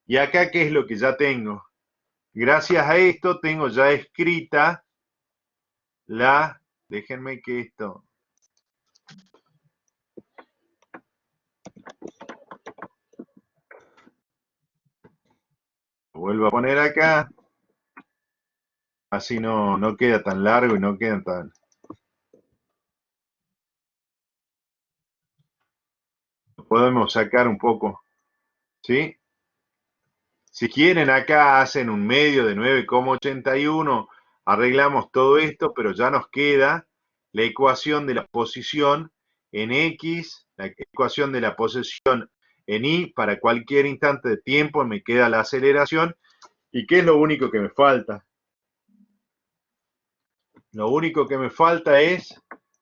Y acá, ¿qué es lo que ya tengo? Gracias a esto tengo ya escrita la... Déjenme que esto... Lo vuelvo a poner acá. Así no queda tan largo y no queda tan... Podemos sacar un poco, ¿sí? Si quieren, acá hacen un medio de 9,81, arreglamos todo esto, pero ya nos queda la ecuación de la posición en X, la ecuación de la posición en Y, para cualquier instante de tiempo me queda la aceleración. ¿Y qué es lo único que me falta? Lo único que me falta es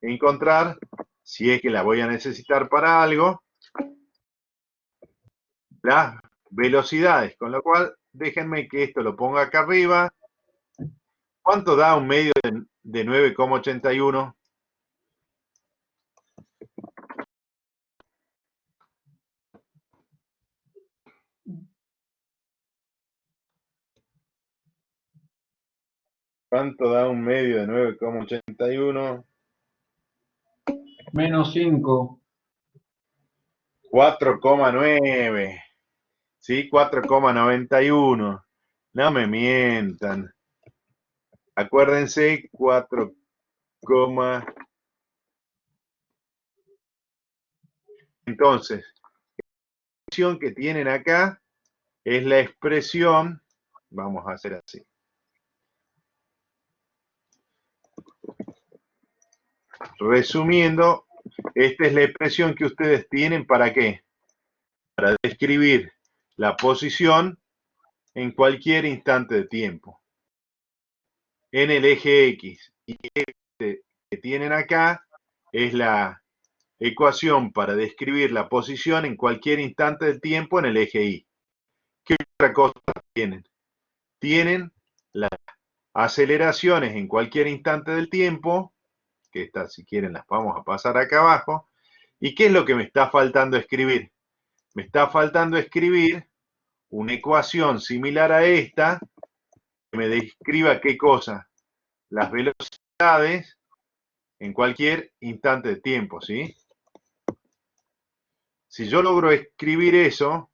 encontrar, si es que la voy a necesitar para algo, las velocidades, con lo cual déjenme que esto lo ponga acá arriba. ¿Cuánto da un medio de 9,81? ¿Cuánto da un medio de 9,81? Menos 5. 4,9. ¿Sí? 4,91. No me mientan. Acuérdense, 4, entonces, la expresión que tienen acá es la expresión, vamos a hacer así. Resumiendo, esta es la expresión que ustedes tienen ¿para qué? Para describir la posición en cualquier instante de tiempo en el eje X. Y este que tienen acá es la ecuación para describir la posición en cualquier instante del tiempo en el eje Y. ¿Qué otra cosa tienen? Tienen las aceleraciones en cualquier instante del tiempo, que estas si quieren las vamos a pasar acá abajo. ¿Y qué es lo que me está faltando escribir? Me está faltando escribir una ecuación similar a esta, que me describa qué cosa, las velocidades en cualquier instante de tiempo, ¿sí? Si yo logro escribir eso,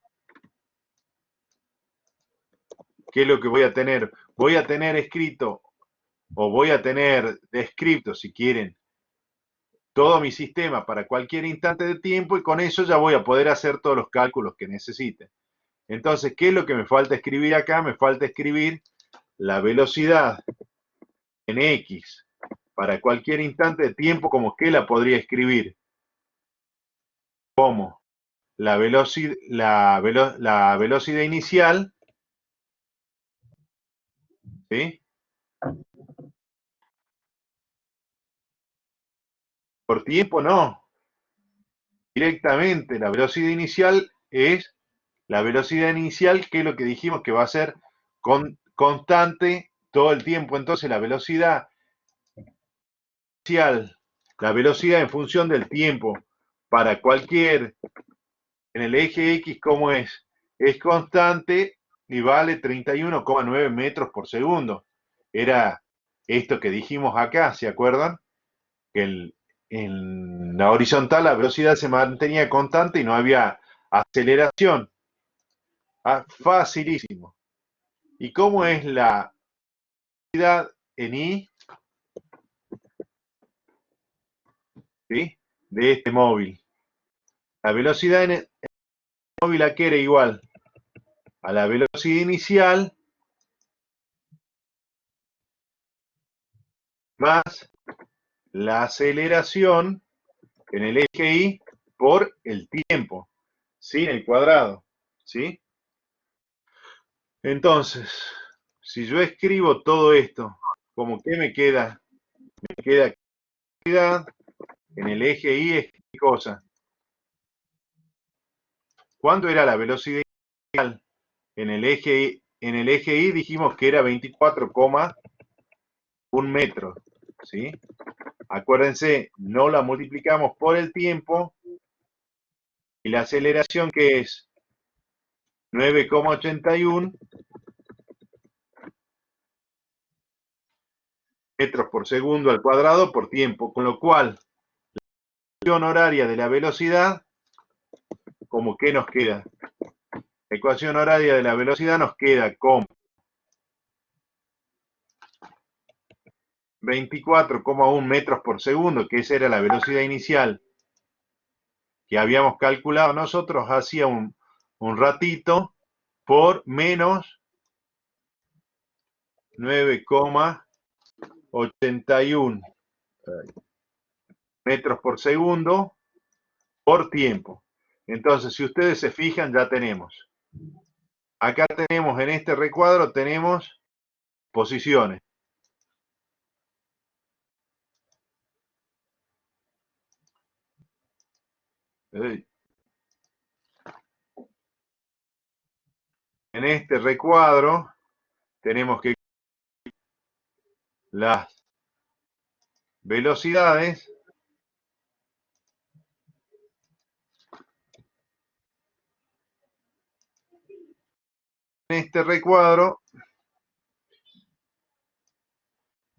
¿qué es lo que voy a tener? Voy a tener escrito, o voy a tener descrito, si quieren, todo mi sistema para cualquier instante de tiempo y con eso ya voy a poder hacer todos los cálculos que necesite. Entonces, ¿qué es lo que me falta escribir acá? Me falta escribir la velocidad en X para cualquier instante de tiempo, ¿cómo que la podría escribir? Como la velocidad inicial, ¿sí? Por tiempo no. Directamente la velocidad inicial es la velocidad inicial, que es lo que dijimos que va a ser constante todo el tiempo. Entonces la velocidad inicial, la velocidad en función del tiempo para cualquier, en el eje X, ¿cómo es? Es constante y vale 31,9 metros por segundo. Era esto que dijimos acá, ¿se acuerdan? Que en la horizontal la velocidad se mantenía constante y no había aceleración. Ah, facilísimo. ¿Y cómo es la velocidad en I? ¿Sí? De este móvil. La velocidad en el móvil aquí era igual a la velocidad inicial más la aceleración en el eje Y por el tiempo, ¿sí? En el cuadrado, ¿sí? Entonces, si yo escribo todo esto, ¿cómo que me queda? Me queda velocidad en el eje Y es qué cosa. ¿Cuánto era la velocidad inicial en el eje Y? En el eje Y dijimos que era 24,1 metros, ¿sí? Acuérdense, no la multiplicamos por el tiempo y la aceleración que es 9,81 metros por segundo al cuadrado por tiempo, con lo cual la ecuación horaria de la velocidad, ¿cómo que nos queda? La ecuación horaria de la velocidad nos queda con 24,1 metros por segundo, que esa era la velocidad inicial que habíamos calculado nosotros hacía un ratito, por menos 9,81 metros por segundo por tiempo. Entonces, si ustedes se fijan, ya tenemos. Acá tenemos, en este recuadro, tenemos posiciones. En este recuadro tenemos que las velocidades en este recuadro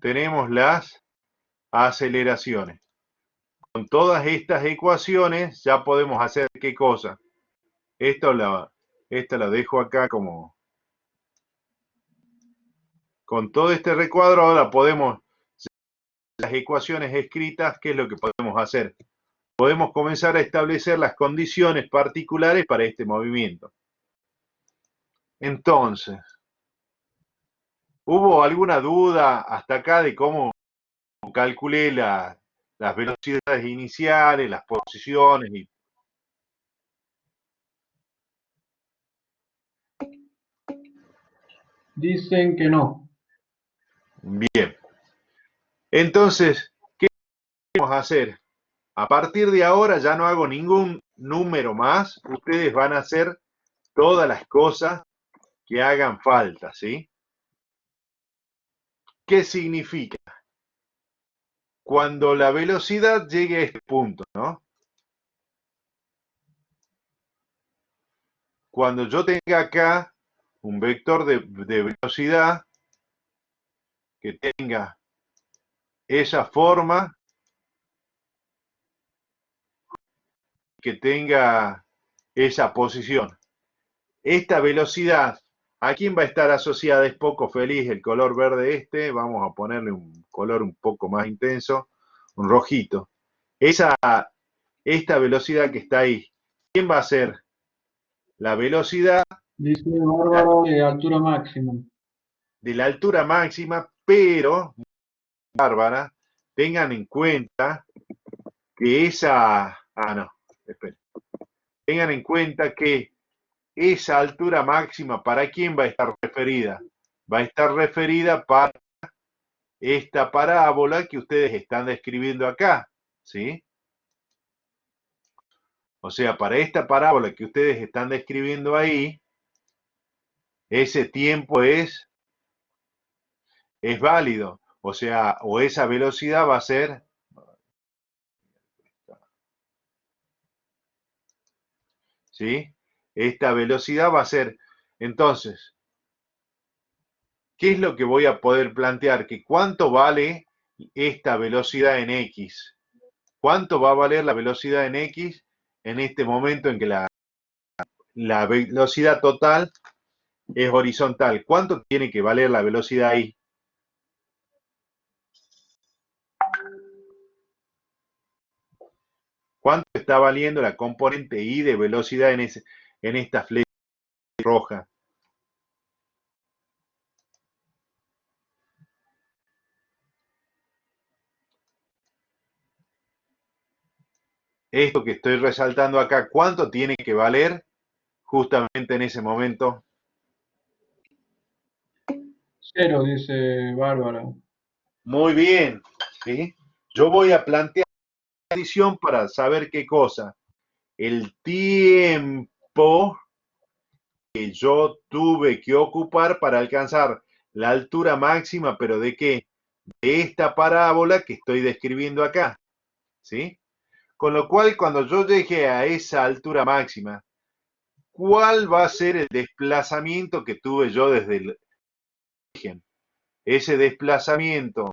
tenemos las aceleraciones. Con todas estas ecuaciones ya podemos hacer ¿qué cosa? Esto la dejo acá como... Con todo este recuadro ahora podemos, las ecuaciones escritas, ¿qué es lo que podemos hacer? Podemos comenzar a establecer las condiciones particulares para este movimiento. Entonces, ¿hubo alguna duda hasta acá de cómo calculé las velocidades iniciales, las posiciones? Dicen que no. Bien. Entonces, ¿qué vamos a hacer? A partir de ahora ya no hago ningún número más. Ustedes van a hacer todas las cosas que hagan falta, ¿sí? ¿Qué significa? Cuando la velocidad llegue a este punto, ¿no? Cuando yo tenga acá un vector de velocidad que tenga esa forma, que tenga esa posición. Esta velocidad, ¿a quién va a estar asociada? Es poco feliz el color verde este, vamos a ponerle un color un poco más intenso, un rojito. Esta velocidad que está ahí, ¿quién va a ser? La velocidad, Dice Bárbaro de altura máxima. de la altura máxima, pero, Bárbara, tengan en cuenta que tengan en cuenta que esa altura máxima, ¿para quién va a estar referida? Va a estar referida para esta parábola que ustedes están describiendo acá, ¿sí? O sea, para esta parábola que ustedes están describiendo ahí, ese tiempo es válido. O sea, o esa velocidad va a ser, ¿sí? Esta velocidad va a ser, entonces, ¿qué es lo que voy a poder plantear? Que cuánto vale esta velocidad en X. ¿Cuánto va a valer la velocidad en X en este momento en que la velocidad total es horizontal? ¿Cuánto tiene que valer la velocidad ahí? ¿Cuánto está valiendo la componente I de velocidad en esta flecha roja? Esto que estoy resaltando acá, ¿cuánto tiene que valer justamente en ese momento? 0, dice Bárbara. Muy bien, ¿sí? Yo voy a plantear la condición para saber qué cosa. El tiempo que yo tuve que ocupar para alcanzar la altura máxima, pero ¿de qué? De esta parábola que estoy describiendo acá, ¿sí? Con lo cual, cuando yo llegue a esa altura máxima, ¿cuál va a ser el desplazamiento que tuve yo desde el origen? Ese desplazamiento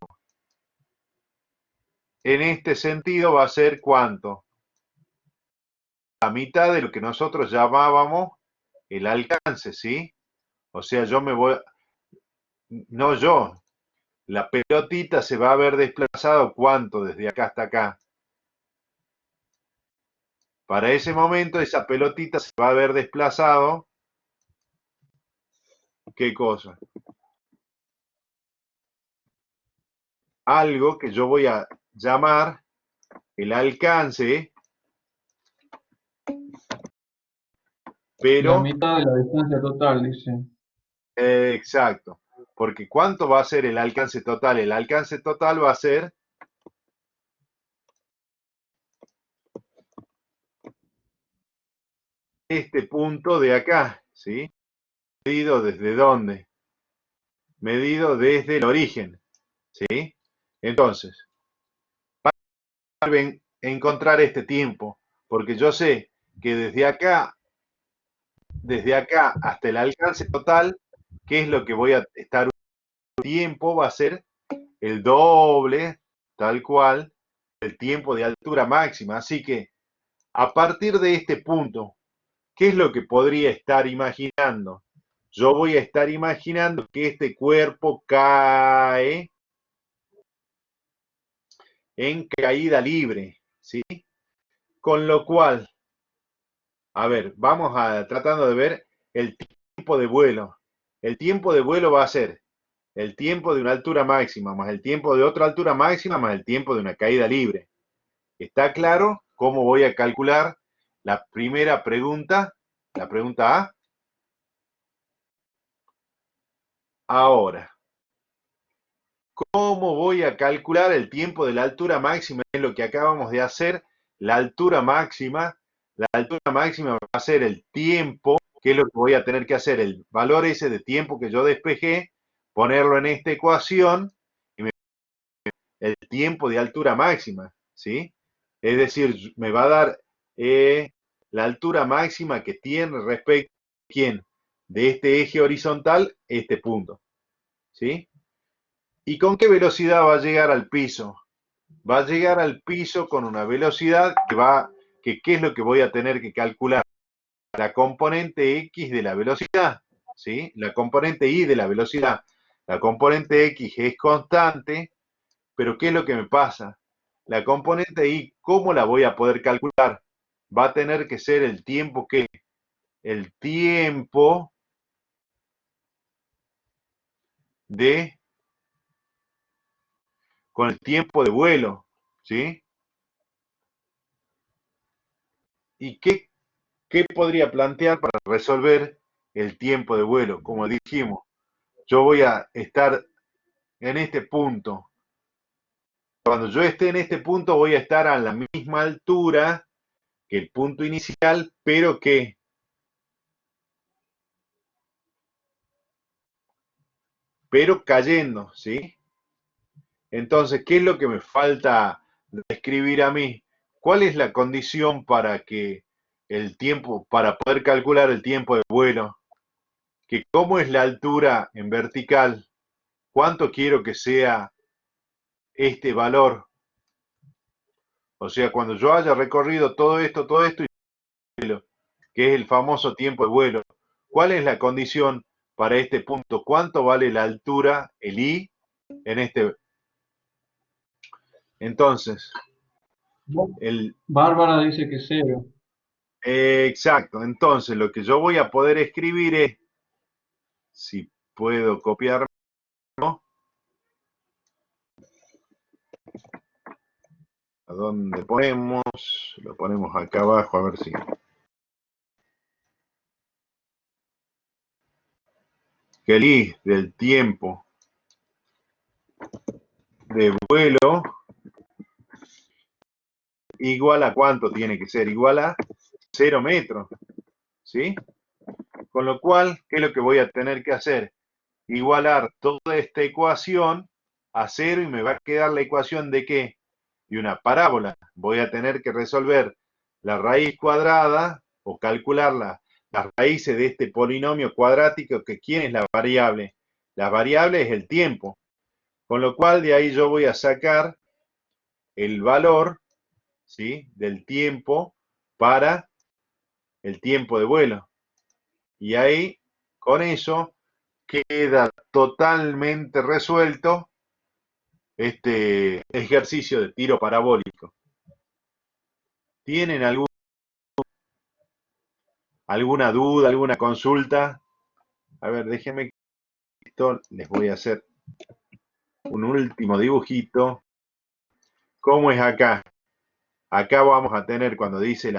en este sentido va a ser ¿cuánto? La mitad de lo que nosotros llamábamos el alcance, ¿sí? O sea, no yo, la pelotita se va a haber desplazado ¿cuánto desde acá hasta acá? Para ese momento esa pelotita se va a haber desplazado, ¿qué cosa? Algo que yo voy a llamar el alcance, La pero mitad de la distancia total, dice. exacto, porque ¿cuánto va a ser el alcance total? El alcance total va a ser este punto de acá, ¿sí? ¿Medido desde dónde? Medido desde el origen, ¿sí? Entonces, para encontrar este tiempo, porque yo sé que desde acá hasta el alcance total, ¿qué es lo que voy a estar? Tiempo va a ser el doble, tal cual, del tiempo de altura máxima. Así que, a partir de este punto, ¿qué es lo que podría estar imaginando? Yo voy a estar imaginando que este cuerpo cae en caída libre, ¿sí? Con lo cual, a ver, vamos a tratando de ver el tiempo de vuelo. El tiempo de vuelo va a ser el tiempo de una altura máxima más el tiempo de otra altura máxima más el tiempo de una caída libre. ¿Está claro cómo voy a calcular la primera pregunta? La pregunta A. Ahora, ¿cómo voy a calcular el tiempo de la altura máxima? Es lo que acabamos de hacer. La altura máxima va a ser el tiempo, que es lo que voy a tener que hacer, el valor ese de tiempo que yo despejé, ponerlo en esta ecuación y el tiempo de altura máxima, ¿sí? Es decir, me va a dar la altura máxima que tiene respecto a quién, de este eje horizontal, este punto, ¿sí? ¿Y con qué velocidad va a llegar al piso? Va a llegar al piso con una velocidad ¿qué es lo que voy a tener que calcular? La componente X de la velocidad, ¿sí? La componente Y de la velocidad. La componente X es constante, pero ¿qué es lo que me pasa? La componente Y, ¿cómo la voy a poder calcular? Va a tener que ser el tiempo que, el tiempo con el tiempo de vuelo, ¿sí? ¿Y qué podría plantear para resolver el tiempo de vuelo? Como dijimos, yo voy a estar en este punto. Cuando yo esté en este punto voy a estar a la misma altura que el punto inicial, pero cayendo, ¿sí? Entonces, ¿qué es lo que me falta describir a mí? ¿Cuál es la condición para que para poder calcular el tiempo de vuelo? Que cómo es la altura en vertical, cuánto quiero que sea este valor. O sea, cuando yo haya recorrido todo esto, que es el famoso tiempo de vuelo, ¿cuál es la condición para este punto? ¿Cuánto vale la altura, el I, en este? Entonces, Bárbara dice que cero. exacto. Entonces, lo que yo voy a poder escribir es, si puedo copiar, ¿no? ¿A dónde ponemos? Lo ponemos acá abajo, a ver si. Que el I del tiempo de vuelo igual a cuánto tiene que ser, igual a 0 metros, ¿sí? Con lo cual, ¿qué es lo que voy a tener que hacer? Igualar toda esta ecuación a 0 y me va a quedar la ecuación de ¿qué? De una parábola. Voy a tener que resolver la raíz cuadrada o calcular las raíces de este polinomio cuadrático, que ¿quién es la variable? La variable es el tiempo. Con lo cual, de ahí yo voy a sacar el valor, ¿sí?, del tiempo para el tiempo de vuelo. Y ahí, con eso, queda totalmente resuelto este ejercicio de tiro parabólico. ¿Tienen alguna duda, alguna consulta? A ver, déjenme esto, les voy a hacer un último dibujito. ¿Cómo es acá? Acá vamos a tener cuando dice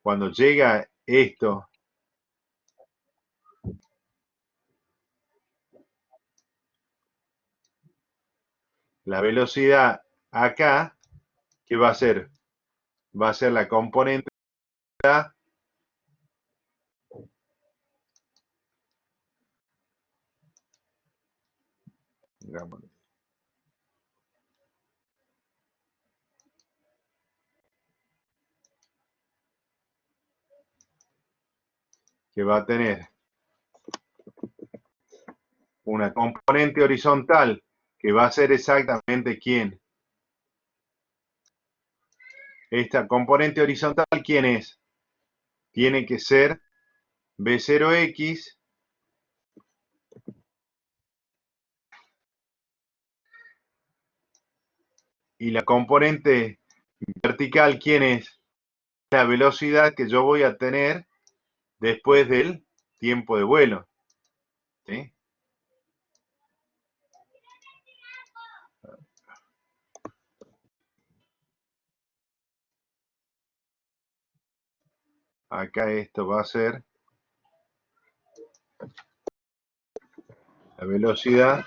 cuando llega esto, la velocidad acá, ¿qué va a ser? Va a ser la componente que va a tener una componente horizontal que va a ser exactamente ¿quién? Esta componente horizontal, ¿quién es? Tiene que ser B0X y la componente vertical, ¿quién es? La velocidad que yo voy a tener después del tiempo de vuelo, ¿sí? Acá esto va a ser la velocidad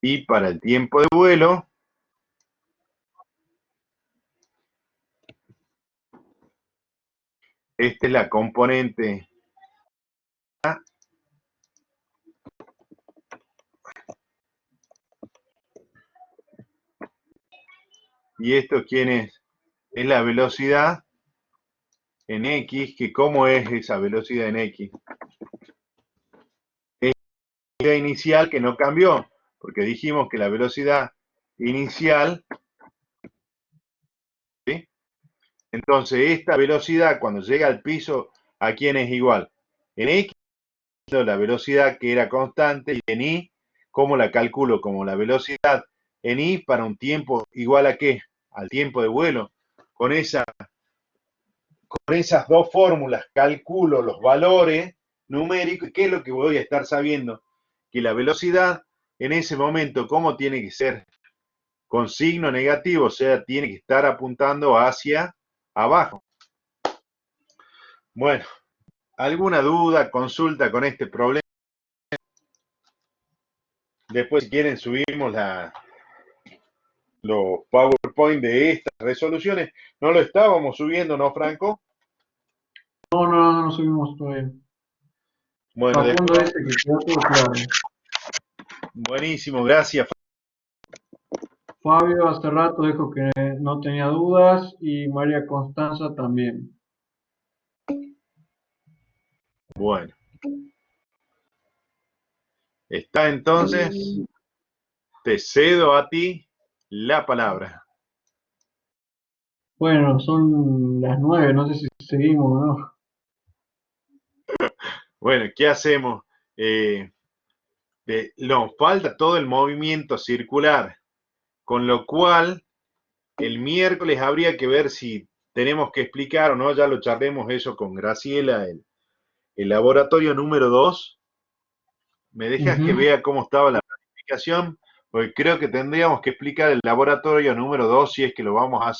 y para el tiempo de vuelo esta es la componente A y esto ¿quién es? Es la velocidad en X, que ¿cómo es esa velocidad en X? Es la velocidad inicial que no cambió, porque dijimos que la velocidad inicial, ¿sí? Entonces esta velocidad cuando llega al piso, ¿a quién es igual? En X, la velocidad que era constante, y en Y, ¿cómo la calculo? Como la velocidad en Y para un tiempo igual a ¿qué? Al tiempo de vuelo, con esa con esas dos fórmulas calculo los valores numéricos. ¿Qué es lo que voy a estar sabiendo? Que la velocidad en ese momento, ¿cómo tiene que ser? Con signo negativo, o sea, tiene que estar apuntando hacia abajo. Bueno, ¿alguna duda, consulta con este problema? Después, si quieren, subimos los PowerPoint de estas resoluciones. No lo estábamos subiendo, ¿no, Franco? No subimos todavía. Bueno, Facundo después, dice que quedó todo claro. buenísimo, gracias. Fabio hace rato dijo que no tenía dudas y María Constanza también. Bueno, está entonces, te cedo a ti la palabra. Bueno, son las 9, no sé si seguimos o no. Bueno, ¿qué hacemos? Nos falta todo el movimiento circular, con lo cual el miércoles habría que ver si tenemos que explicar o no, ya lo charlemos eso con Graciela, el laboratorio número 2. ¿Me dejas que vea cómo estaba la planificación? Porque creo que tendríamos que explicar el laboratorio número 2 si es que lo vamos a hacer.